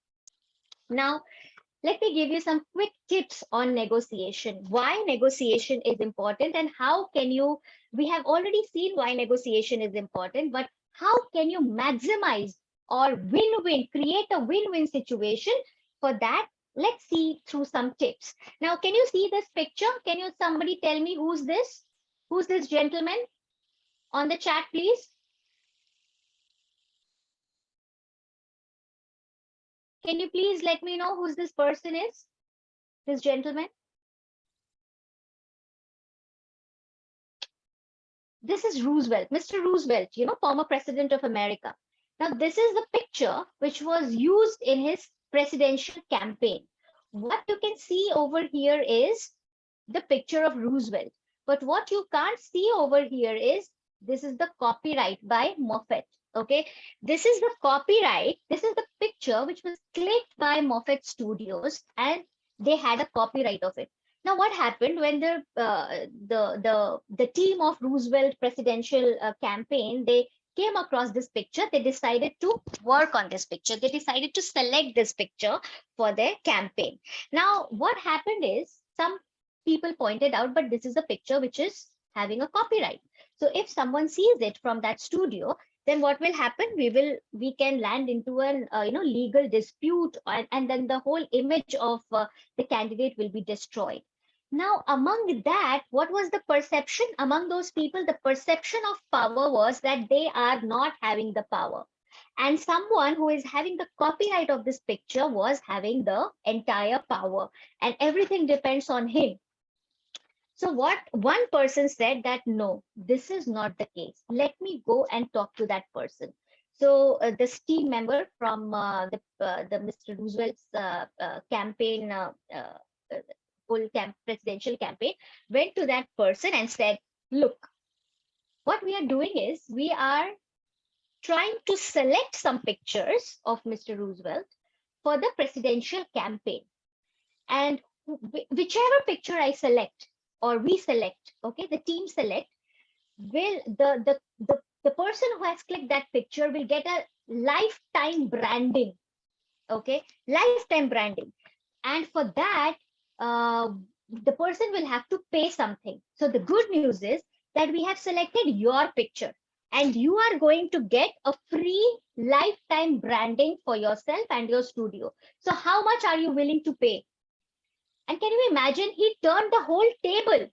Now, let me give you some quick tips on negotiation. Why negotiation is important and how can you, we have already seen why negotiation is important, but how can you maximize or win-win, create a win-win situation? For that, let's see through some tips. Now, can you see this picture? Can you somebody tell me who's this? Who's this gentleman? On the chat, please. Can you please let me know who's this person is? This gentleman? This is Roosevelt, Mr. Roosevelt, former president of America. Now, this is the picture which was used in his presidential campaign. What you can see over here is the picture of Roosevelt. But what you can't see over here is this is the copyright by Moffat. Okay, this is the copyright. This is the picture which was clicked by Moffat Studios, and they had a copyright of it. Now, what happened when the team of Roosevelt presidential campaign, they came across this picture, they decided to work on this picture. They decided to select this picture for their campaign. Now, what happened is some people pointed out, but this is a picture which is having a copyright. So if someone sees it from that studio, then what will happen? We can land into an legal dispute, and then the whole image of the candidate will be destroyed. Now, among that, what was the perception among those people? The perception of power was that they are not having the power. And someone who is having the copyright of this picture was having the entire power. And everything depends on him. So what one person said that, no, this is not the case. Let me go and talk to that person. So this team member from the Mr. Roosevelt's campaign, full presidential campaign, went to that person and said, look, what we are doing is we are trying to select some pictures of Mr. Roosevelt for the presidential campaign. And whichever picture I select or we select, okay, the team select, will the person who has clicked that picture will get a lifetime branding, okay, lifetime branding. And for that, the person will have to pay something. So the good news is that we have selected your picture and you are going to get a free lifetime branding for yourself and your studio. So how much are you willing to pay? And can you imagine, he turned the whole table.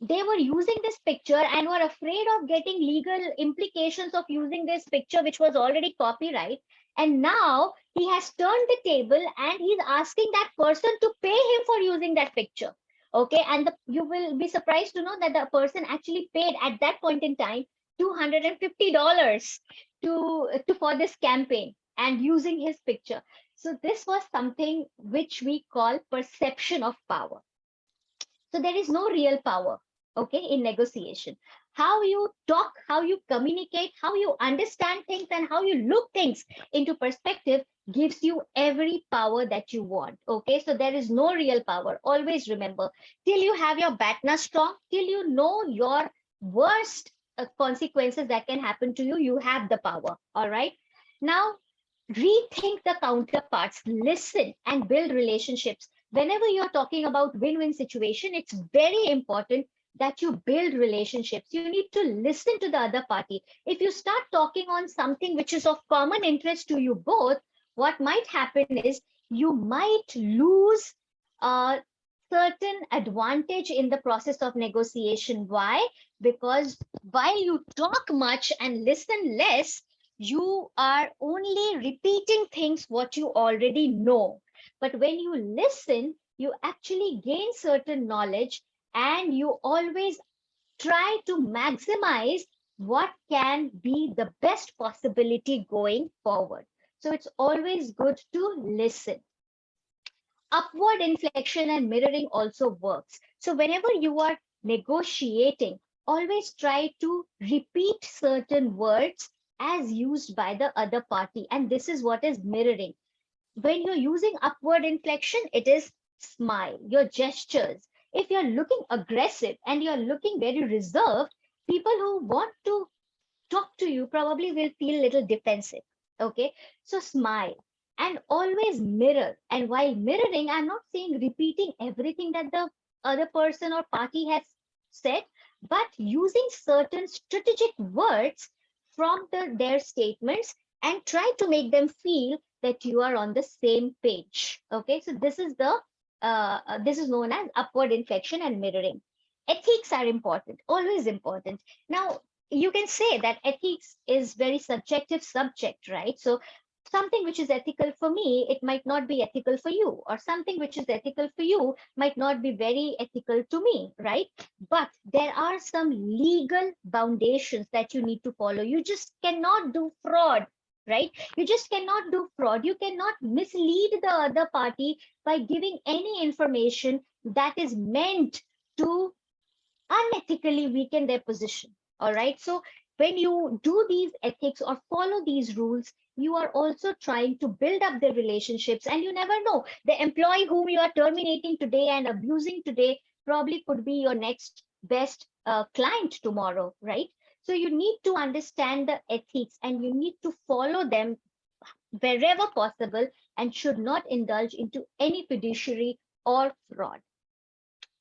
They were using this picture and were afraid of getting legal implications of using this picture, which was already copyright. And now he has turned the table and he's asking that person to pay him for using that picture. Okay, and you will be surprised to know that the person actually paid at that point in time $250 to for this campaign and using his picture. So this was something which we call perception of power. So there is no real power, okay, in negotiation. How you talk, how you communicate, how you understand things, and how you look things into perspective gives you every power that you want, okay? So there is no real power. Always remember, till you have your BATNA strong, till you know your worst consequences that can happen to you, you have the power, all right? Now, rethink the counterparts, listen, and build relationships. Whenever you're talking about win-win situation, it's very important that you build relationships. You need to listen to the other party. If you start talking on something which is of common interest to you both, what might happen is you might lose a certain advantage in the process of negotiation. Why? Because while you talk much and listen less, you are only repeating things what you already know. But when you listen, you actually gain certain knowledge and you always try to maximize what can be the best possibility going forward. So it's always good to listen. Upward inflection and mirroring also works. So whenever you are negotiating, always try to repeat certain words as used by the other party. And this is what is mirroring. When you're using upward inflection, it is smile, your gestures. If you're looking aggressive and you're looking very reserved, people who want to talk to you probably will feel a little defensive. Okay, so smile and always mirror. And while mirroring, I'm not saying repeating everything that the other person or party has said, but using certain strategic words from their statements and try to make them feel that you are on the same page. Okay, so this is known as upward inflection and mirroring. Ethics are important, always important. Now, you can say that ethics is very subjective subject, right? So something which is ethical for me, it might not be ethical for you, or something which is ethical for you might not be very ethical to me, right? But there are some legal foundations that you need to follow. You just cannot do fraud, right? You just cannot do fraud. You cannot mislead the other party by giving any information that is meant to unethically weaken their position. All right. So when you do these ethics or follow these rules, you are also trying to build up the relationships. And you never know, the employee whom you are terminating today and abusing today probably could be your next best client tomorrow, right? So you need to understand the ethics and you need to follow them wherever possible and should not indulge into any fiduciary or fraud.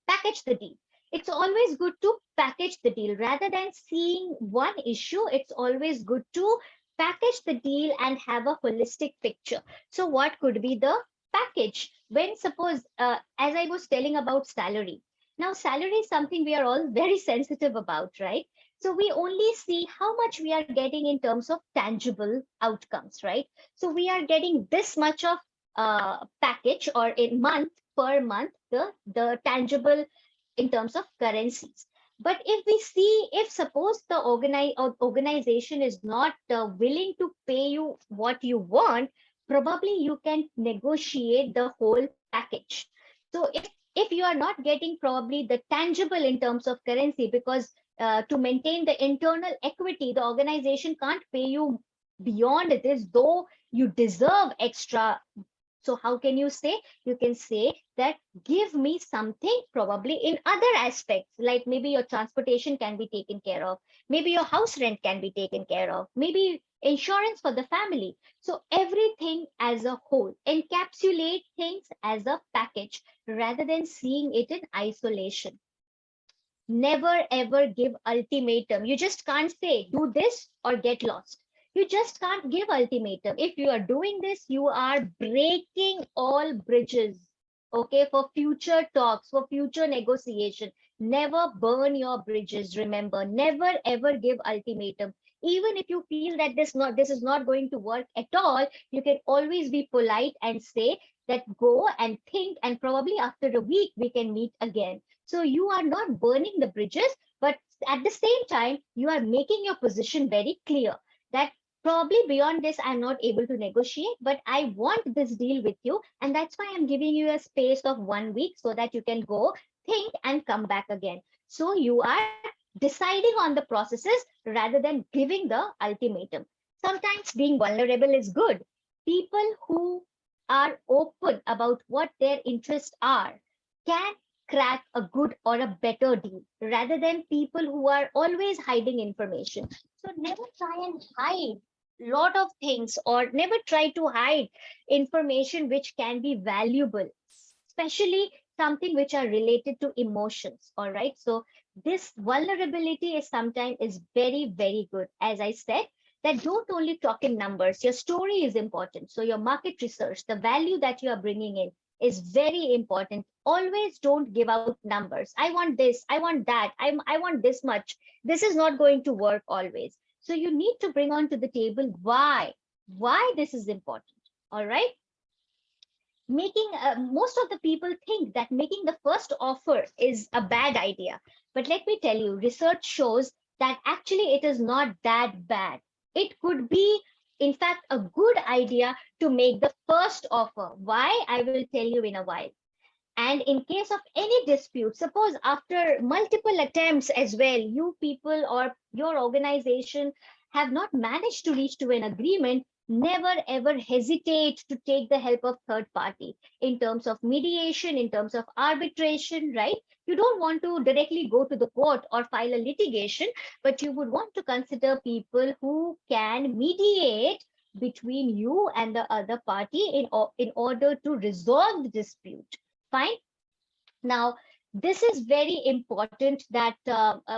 Package the deal. It's always good to package the deal rather than seeing one issue. It's always good to package the deal and have a holistic picture. So, what could be the package? When suppose, as I was telling about salary, now salary is something we are all very sensitive about, right? So, we only see how much we are getting in terms of tangible outcomes, right? So, we are getting this much of package or in month per month the tangible in terms of currencies. But if we see, if suppose the organization is not willing to pay you what you want, probably you can negotiate the whole package. So if you are not getting probably the tangible in terms of currency, because to maintain the internal equity, the organization can't pay you beyond this, though you deserve extra. So how can you say? You can say that give me something probably in other aspects, like maybe your transportation can be taken care of, maybe your house rent can be taken care of, maybe insurance for the family. So everything as a whole, encapsulate things as a package rather than seeing it in isolation. Never ever give ultimatum. You just can't say do this or get lost. You just can't give ultimatum. If you are doing this, you are breaking all bridges. Okay, for future talks, for future negotiation. Never burn your bridges. Remember, never ever give ultimatum. Even if you feel that this is not going to work at all, you can always be polite and say that go and think, and probably after a week we can meet again. So you are not burning the bridges, but at the same time, you are making your position very clear that probably beyond this, I'm not able to negotiate, but I want this deal with you. And that's why I'm giving you a space of 1 week so that you can go think and come back again. So you are deciding on the processes rather than giving the ultimatum. Sometimes being vulnerable is good. People who are open about what their interests are can crack a good or a better deal rather than people who are always hiding information. So never try and hide lot of things or never try to hide information which can be valuable, especially something which are related to emotions. All right, so this vulnerability is sometimes is very good. As I said, that don't only talk in numbers, your story is important. So your market research, the value that you are bringing in is very important. Always don't give out numbers. I want this, I want that, I want this much. This is not going to work always. So you need to bring onto the table why this is important. All right, making most of the people think that making the first offer is a bad idea, but let me tell you, research shows that actually it is not that bad. It could be in fact a good idea to make the first offer. Why? I will tell you in a while. And in case of any dispute, suppose after multiple attempts as well, you people or your organization have not managed to reach to an agreement, never ever hesitate to take the help of third party in terms of mediation, in terms of arbitration, right? You don't want to directly go to the court or file a litigation, but you would want to consider people who can mediate between you and the other party in order to resolve the dispute. Fine. Now, this is very important that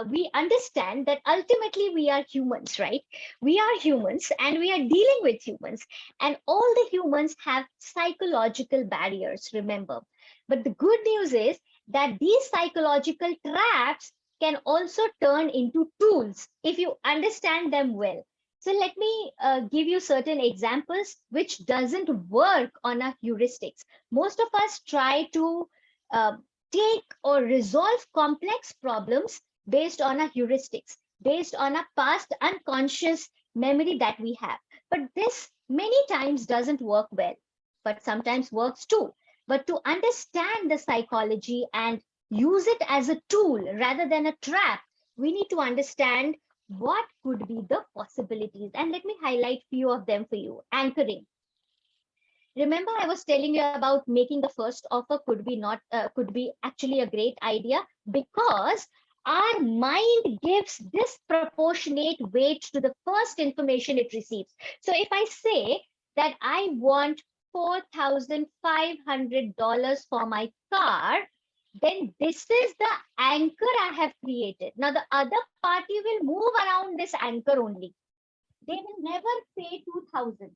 we understand that ultimately we are humans, right? We are humans and we are dealing with humans, and all the humans have psychological barriers, remember. But the good news is that these psychological traps can also turn into tools if you understand them well. So let me give you certain examples which doesn't work on our heuristics. Most of us try to uh, take or resolve complex problems based on our heuristics, based on a past unconscious memory that we have. But this many times doesn't work well, but sometimes works too. But to understand the psychology and use it as a tool rather than a trap, we need to understand what could be the possibilities. And let me highlight few of them for you. Anchoring. Remember, I was telling you about making the first offer could be actually a great idea because our mind gives disproportionate weight to the first information it receives. So if I say that I want $4,500 for my car, then this is the anchor I have created. Now the other party will move around this anchor only. They will never say 2,000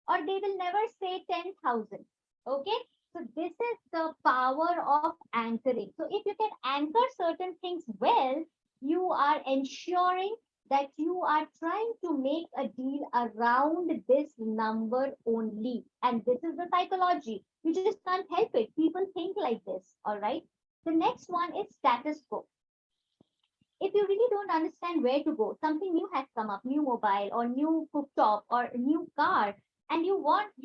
or they will never say 10,000. Okay. So this is the power of anchoring. So if you can anchor certain things well, you are ensuring that you are trying to make a deal around this number only. And this is the psychology. You just can't help it. People think like this. All right. The next one is status quo. If you really don't understand where to go, something new has come up, new mobile or new cooktop or new car, and you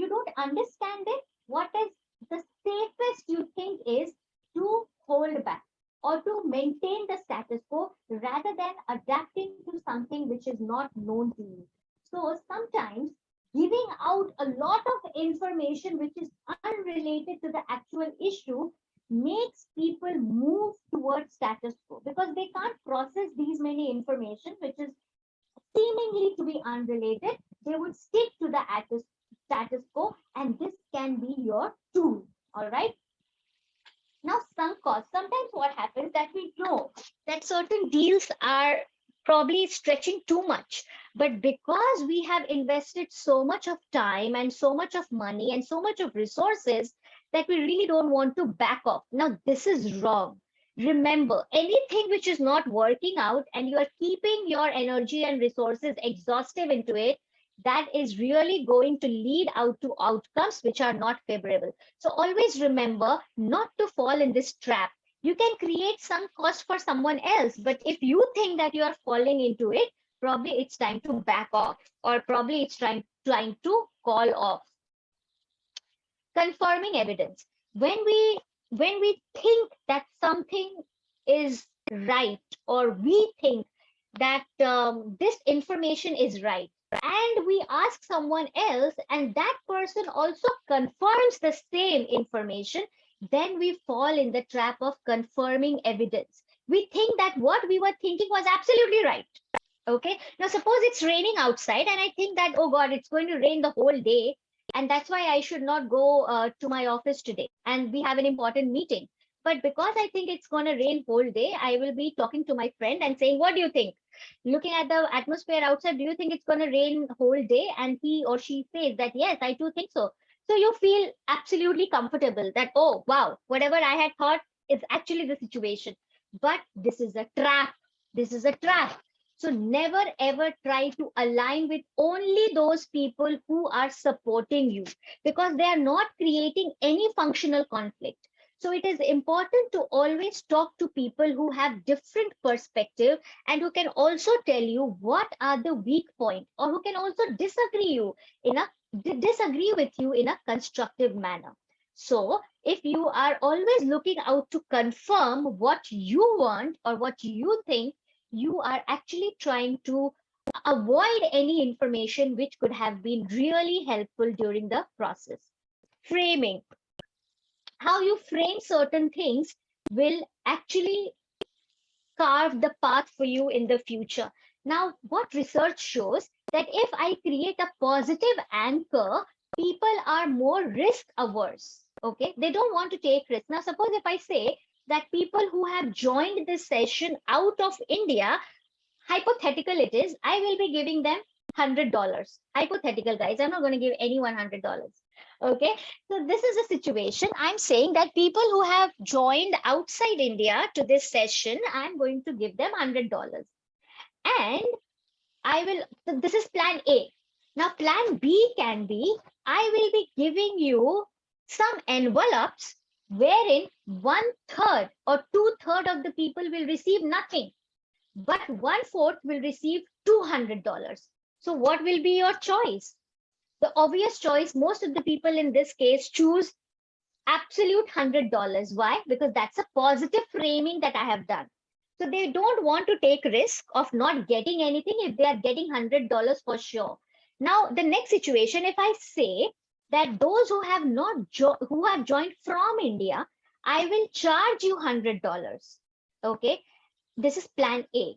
don't understand it, what is the safest you think is to hold back or to maintain the status quo rather than adapting to something which is not known to you. So sometimes giving out a lot of information which is unrelated to the actual issue makes people move towards status quo because they can't process these many information which is seemingly to be unrelated. They would stick to the status quo, and this can be your tool. All right. Now, sunk cost. Sometimes what happens that we know that certain deals are probably stretching too much, but because we have invested so much of time and so much of money and so much of resources that we really don't want to back off. Now, this is wrong. Remember, anything which is not working out and you are keeping your energy and resources exhaustive into it, that is really going to lead out to outcomes which are not favorable. So always remember not to fall in this trap. You can create some cost for someone else, but if you think that you are falling into it, probably it's time to back off, or probably it's trying to call off. Confirming evidence. When we think that something is right, or we think that this information is right, and we ask someone else and that person also confirms the same information, then we fall in the trap of confirming evidence. We think that what we were thinking was absolutely right. Okay. Now, suppose it's raining outside, and I think that, oh God, it's going to rain the whole day. And that's why I should not go to my office today. And we have an important meeting. But because I think it's going to rain whole day, I will be talking to my friend and saying, what do you think? Looking at the atmosphere outside, do you think it's going to rain whole day? And he or she says that, yes, I do think so. So you feel absolutely comfortable that, oh, wow, whatever I had thought is actually the situation. But this is a trap. This is a trap. So never ever try to align with only those people who are supporting you, because they are not creating any functional conflict. So it is important to always talk to people who have different perspective and who can also tell you what are the weak points, or who can also disagree with you in a constructive manner. So if you are always looking out to confirm what you want or what you think, you are actually trying to avoid any information which could have been really helpful during the process. Framing. How you frame certain things will actually carve the path for you in the future. Now, what research shows that if I create a positive anchor, people are more risk averse. Okay, they don't want to take risk. Now, suppose if I say that people who have joined this session out of India, hypothetical it is, I will be giving them $100. Hypothetical, guys. I'm not going to give anyone $100. Okay. So this is a situation. I'm saying that people who have joined outside India to this session, I'm going to give them $100. And I will, so this is plan A. Now, plan B can be, I will be giving you some envelopes wherein one third or two-third of the people will receive nothing, but one fourth will receive $200. So, what will be your choice? The obvious choice, most of the people in this case choose absolute $100. Why? Because that's a positive framing that I have done. So they don't want to take risk of not getting anything if they are getting $100 for sure. Now, the next situation, if I say that those who have not who have joined from India, I will charge you $100. Okay, this is plan A.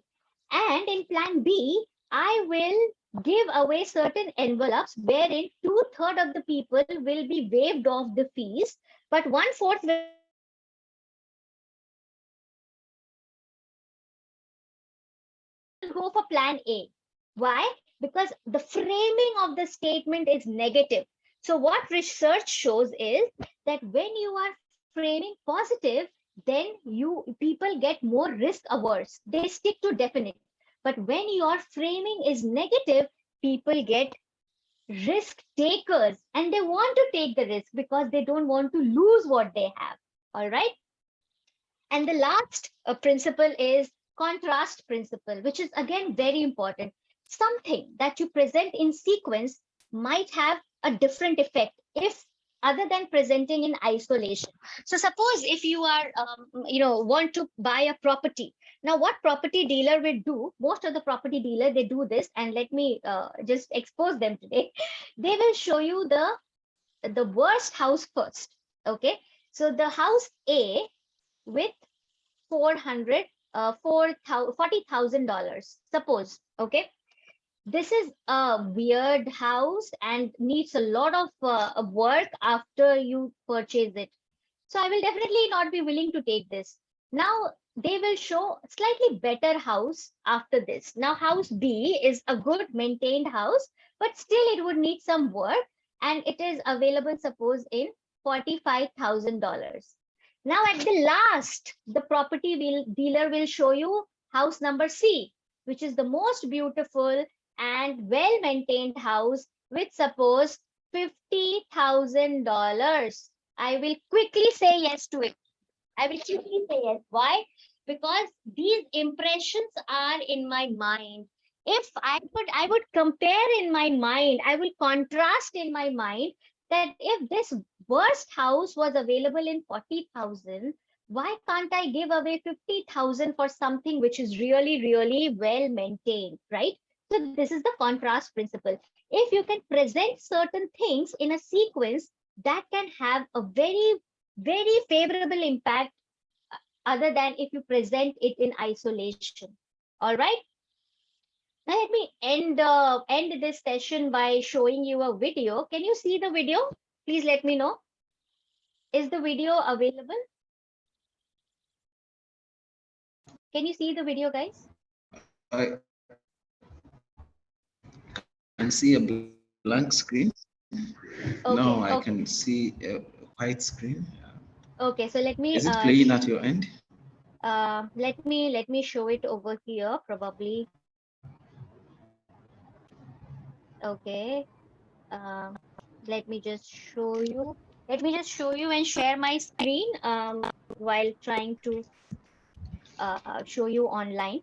And in plan B, I will give away certain envelopes wherein two-thirds of the people will be waived off the fees, but one-fourth will receive $200. I will go for plan A. Why? Because the framing of the statement is negative. So what research shows is that when you are framing positive, then people get more risk averse. They stick to definite. But when your framing is negative, people get risk takers and they want to take the risk because they don't want to lose what they have. All right. And the last principle is contrast principle, which is again very important. Something that you present in sequence might have a different effect if other than presenting in isolation. So suppose if you are, want to buy a property. Now, what property dealer will do? Most of the property dealer, they do this, and let me just expose them today. They will show you the worst house first. Okay, so the house A with 400 $40,000, suppose. Okay, this is a weird house and needs a lot of work after you purchase it, so I will definitely not be willing to take this. Now they will show slightly better house after this. Now house B is a good maintained house, but still it would need some work, and it is available suppose in $45,000. Now at the last, the dealer will show you house number C, which is the most beautiful and well maintained house with suppose $50,000. I will quickly say yes to it. I will quickly say yes. Why? Because these impressions are in my mind. If I would compare in my mind, I will contrast in my mind that if this worst house was available in 40,000, why can't I give away 50,000 for something which is really, really well maintained, right? So this is the contrast principle. If you can present certain things in a sequence, that can have a very, very favorable impact other than if you present it in isolation. All right. Now let me end this session by showing you a video. Can you see the video? Please let me know. Is the video available? Can you see the video, guys? I can see a blank screen. Okay. No, I Okay. can see a white screen. Okay. So let me Is it playing at your end? let me show it over here. Probably. Okay. Um, let me just show you. Let me just show you and share my screen while trying to show you online.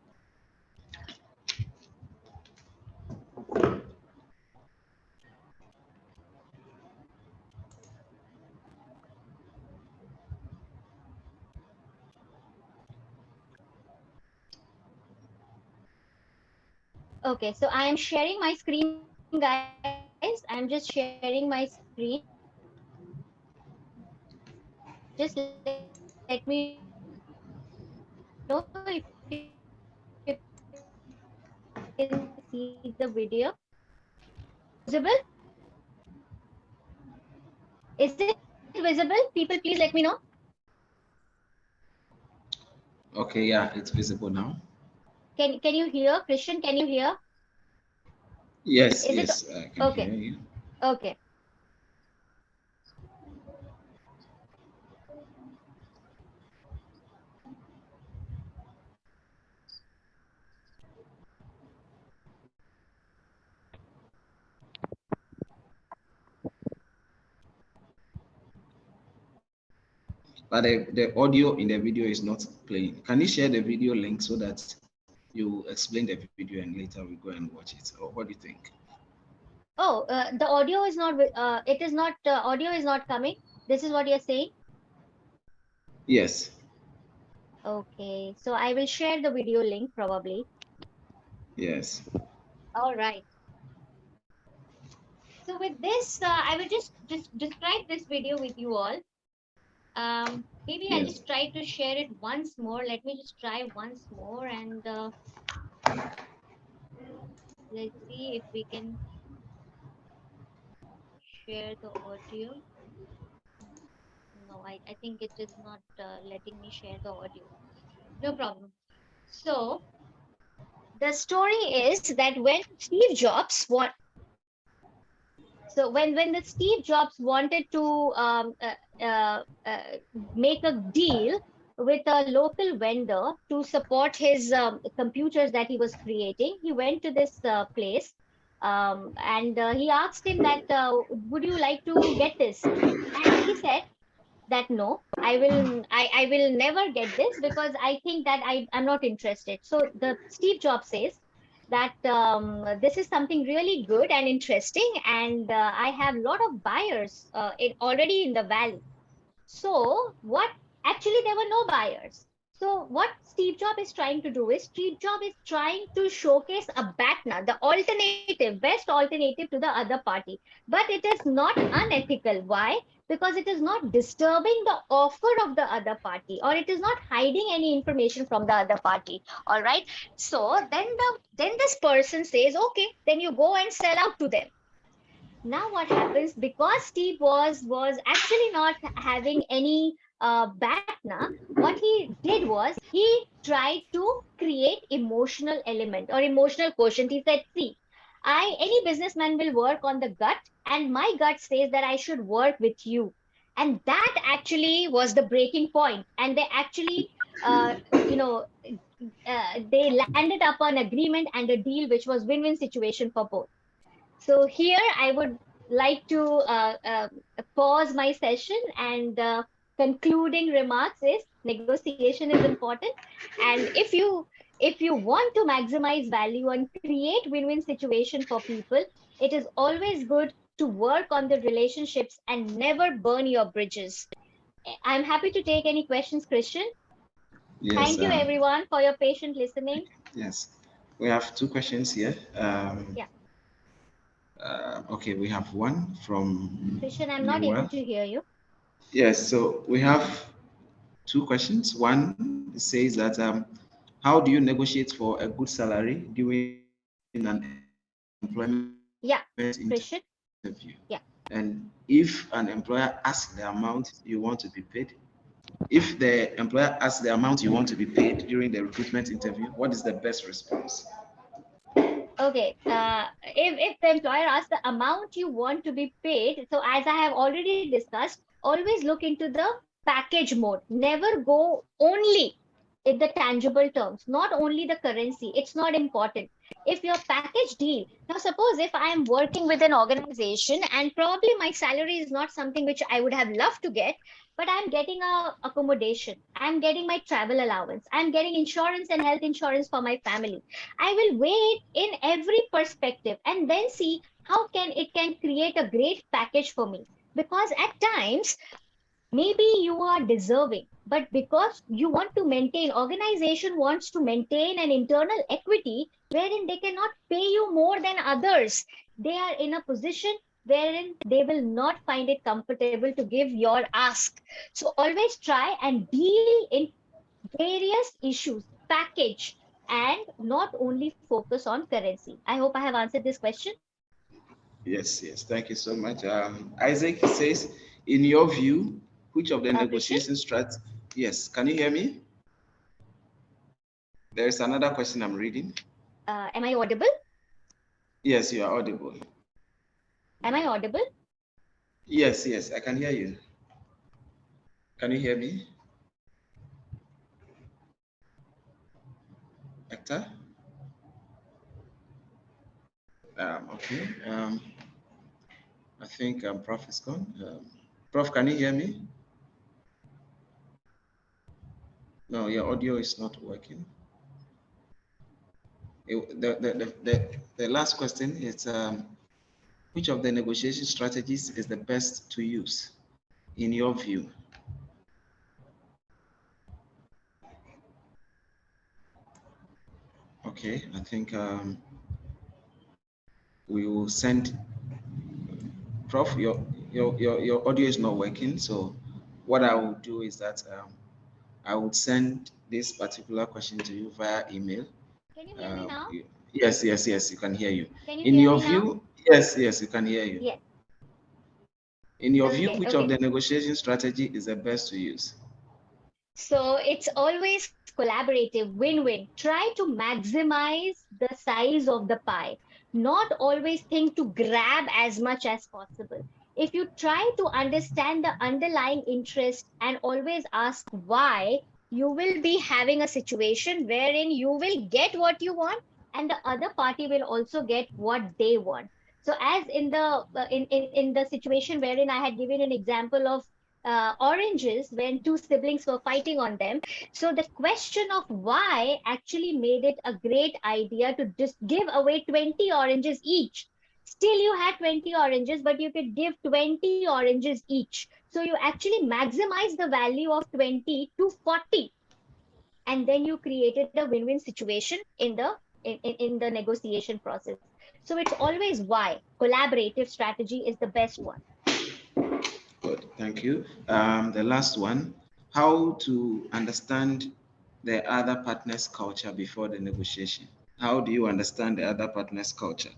Okay, so I am sharing my screen, guys. I'm just sharing my screen. Just let me know if you can see the video. Is it visible? People, please let me know. Okay, yeah, it's visible now. Can you hear? Christian, can you hear? Yes, Is it yes, I can hear okay? you. Okay. But the audio in the video is not playing. Can you share the video link so that you explain the video and later we go and watch it? Or what do you think? Oh, the audio is not. It is not. Audio is not coming. This is what you're saying. Yes, Okay. So I will share the video link probably. yes, All right. So with this, I will just describe this video with you all. Maybe I'll yes. just try to share it once more. Let me just try once more, and let's see if we can share the audio. No, I think it is not letting me share the audio. No problem. So the story is that when Steve Jobs want, so when the Steve Jobs wanted to make a deal with a local vendor to support his computers that he was creating, he went to this place, and he asked him that, would you like to get this? And he said that no, I will never get this because I think that I'm not interested. So the Steve Jobs says that this is something really good and interesting, and I have a lot of buyers already in the valley. So what, actually there were no buyers. So what Steve Jobs is trying to do is Steve Jobs is trying to showcase a BATNA, the alternative, best alternative to the other party. But it is not unethical. Why? Because it is not disturbing the offer of the other party, or it is not hiding any information from the other party. All right. So then this person says, okay, then you go and sell out to them. Now what happens, because Steve was actually not having any BATNA, what he did was he tried to create emotional element or emotional quotient. He said, see, I any businessman will work on the gut, and my gut says that I should work with you. And that actually was the breaking point, and they actually uh, you know they landed up an agreement and a deal which was win-win situation for both. So here I would like to pause my session, and concluding remarks is negotiation is important. And if you want to maximize value and create win-win situation for people, it is always good to work on the relationships and never burn your bridges. I'm happy to take any questions, Christian. Yes, Thank you everyone for your patient listening. yes. We have two questions here. Yeah, Okay, we have one from Christian, I'm not able Newell. to hear you. Yes, so we have two questions. One says that how do you negotiate for a good salary during an employment interview? Yeah, And Christian. if an employer Yeah. asks the amount you want to be paid, if the employer asks the amount you want to be paid during the recruitment interview, what is the best response? Okay. If the employer asks the amount you want to be paid, so as I have already discussed, always look into the package mode. Never go only in the tangible terms, not only the currency. It's not important. If your package deal, now suppose if I am working with an organization and probably my salary is not something which I would have loved to get, but I'm getting a accommodation, I'm getting my travel allowance, I'm getting insurance and health insurance for my family. I will weigh it in every perspective and then see how can it can create a great package for me. Because at times maybe you are deserving, but because you want to maintain, organization wants to maintain an internal equity wherein they cannot pay you more than others. They are in a position wherein they will not find it comfortable to give your ask. So always try and deal in various issues, package, and not only focus on currency. I hope I have answered this question. Yes, yes. Thank you so much. Isaac says, in your view, which of the Christian, negotiation strat? Yes, can you hear me? There is another question I'm reading. am I audible? Yes, you are audible. Am I audible? Yes, yes, I can hear you. Can you hear me, Hector? Okay. I think Prof is gone. Prof, can you hear me? No, your audio is not working. The last question is which of the negotiation strategies is the best to use in your view? Okay, I think we will send Prof. Your audio is not working. So what I will do is that I would send this particular question to you via email. Can you hear me now? Yes, yes, yes, you can hear you. Can you In hear your me now? view, yes, yes, you can hear you. Yes. In your view, Okay, which of okay. the negotiation strategy is the best to use? So it's always collaborative, win-win. Try to maximize the size of the pie, not always think to grab as much as possible. If you try to understand the underlying interest and always ask why, you will be having a situation wherein you will get what you want and the other party will also get what they want. So as in the situation wherein I had given an example of oranges when two siblings were fighting on them. So the question of why actually made it a great idea to just give away 20 oranges each. Still, you had 20 oranges, but you could give 20 oranges each. So you actually maximize the value of 20 to 40. And then you created a win-win situation in the negotiation process. So it's always why collaborative strategy is the best one. Good, thank you. The last one, how to understand the other partner's culture before the negotiation. How do you understand the other partner's culture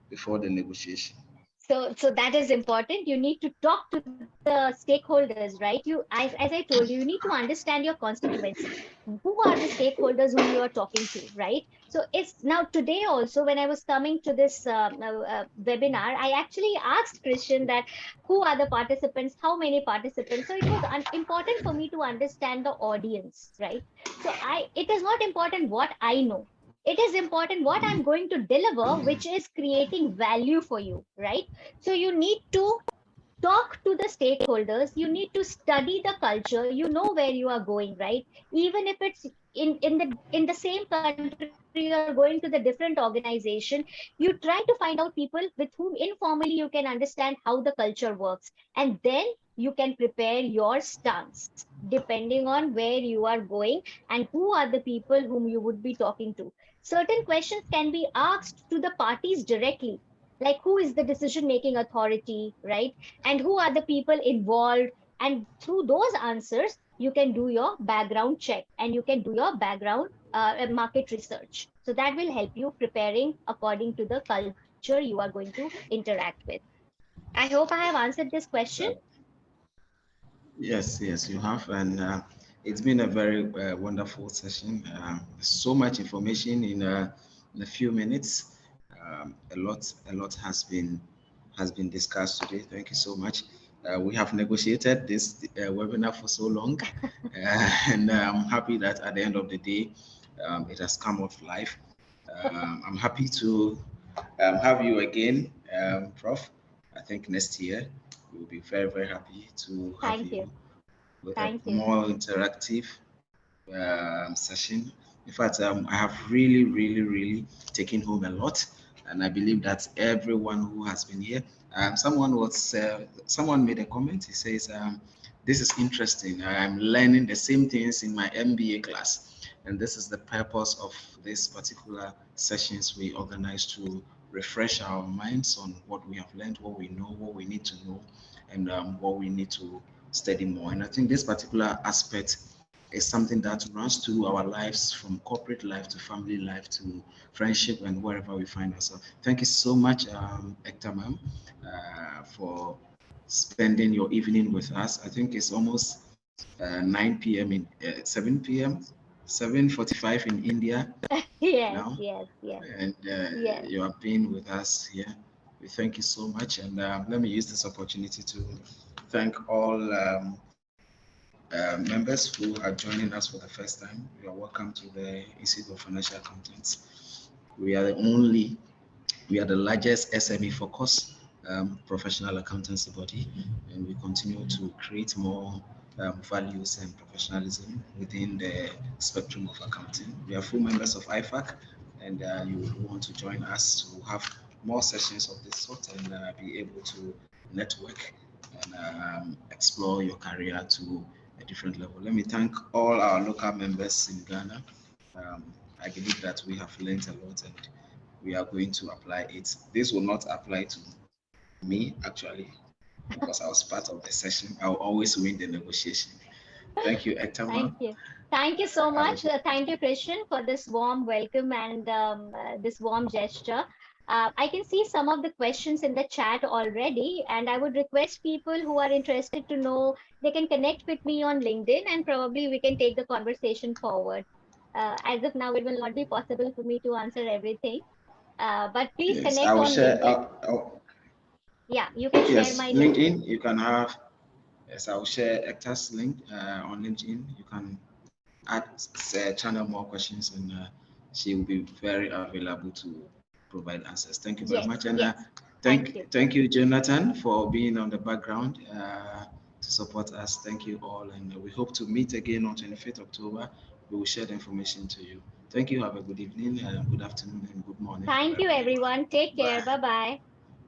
before the negotiation? So that is important. You need to talk to the stakeholders, right? As I told you, you need to understand your constituency. Who are the stakeholders whom you are talking to, right? So it's now today also when I was coming to this webinar, I actually asked Christian that who are the participants, how many participants. So it was important for me to understand the audience, right? So it is not important what I know, it is important what I'm going to deliver, which is creating value for you, right? So you need to talk to the stakeholders, you need to study the culture, you know where you are going, right? Even if it's in the same country, you are going to the different organization, you try to find out people with whom informally you can understand how the culture works, and then you can prepare your stance depending on where you are going and who are the people whom you would be talking to. Certain questions can be asked to the parties directly, like who is the decision making authority, right? And who are the people involved, and through those answers you can do your background check and you can do your background market research, so that will help you preparing according to the culture you are going to interact with. I hope I have answered this question. Yes, yes, you have, and it's been a very wonderful session. So much information in a few minutes. A lot has been discussed today. Thank you so much. We have negotiated this webinar for so long, and I'm happy that at the end of the day, it has come off live. I'm happy to have you again, Prof. I think next year we'll be very, very happy to have Thank you you. with a Thank you. more interactive session. In fact, I have really, really, really taken home a lot, and I believe that everyone who has been here. Someone made a comment. He says, "This is interesting. I'm learning the same things in my MBA class, and this is the purpose of this particular sessions we organize to refresh our minds on what we have learned, what we know, what we need to know, and what we need to study more." And I think this particular aspect is something that runs through our lives, from corporate life to family life to friendship and wherever we find ourselves. Thank you so much, Hector ma'am, for spending your evening with us. I think it's almost 9 p.m. in 7 p.m. 7:45 in India Yes, now, yes, yes, and yes. you have been with us here. We thank you so much, and let me use this opportunity to thank all members who are joining us for the first time. You are welcome to the Institute of Financial Accountants. We are the only we are the largest SME focused professional accountancy body, and we continue to create more values and professionalism within the spectrum of accounting. We are full members of IFAC, and you would want to join us to have more sessions of this sort and be able to network and explore your career to a different level. Let me thank all our local members in Ghana. Um, I believe that we have learned a lot and we are going to apply it. This will not apply to me actually, because I was part of the session. I'll always win the negotiation. Thank you, Hector ma'am. Thank you. Thank you so Have a much. good Thank you, Christian, for this warm welcome and this warm gesture. I can see some of the questions in the chat already, and I would request people who are interested to know they can connect with me on LinkedIn, and probably we can take the conversation forward. As of now, it will not be possible for me to answer everything, but please Yes, connect I will on share. LinkedIn. Yeah, you can share Yes, my link. LinkedIn. You can have. Yes, I will share Hector's link on LinkedIn. You can add, channel more questions, and she will be very available to provide answers. Thank you very Yes, much, and yes. Thank you. thank you, Jonathan, for being on the background to support us. Thank you all, and we hope to meet again on 25th October. We will share the information to you. Thank you. Have a good evening, good afternoon, and good morning, Thank you, wherever you are. everyone. Take care. Bye. Bye bye.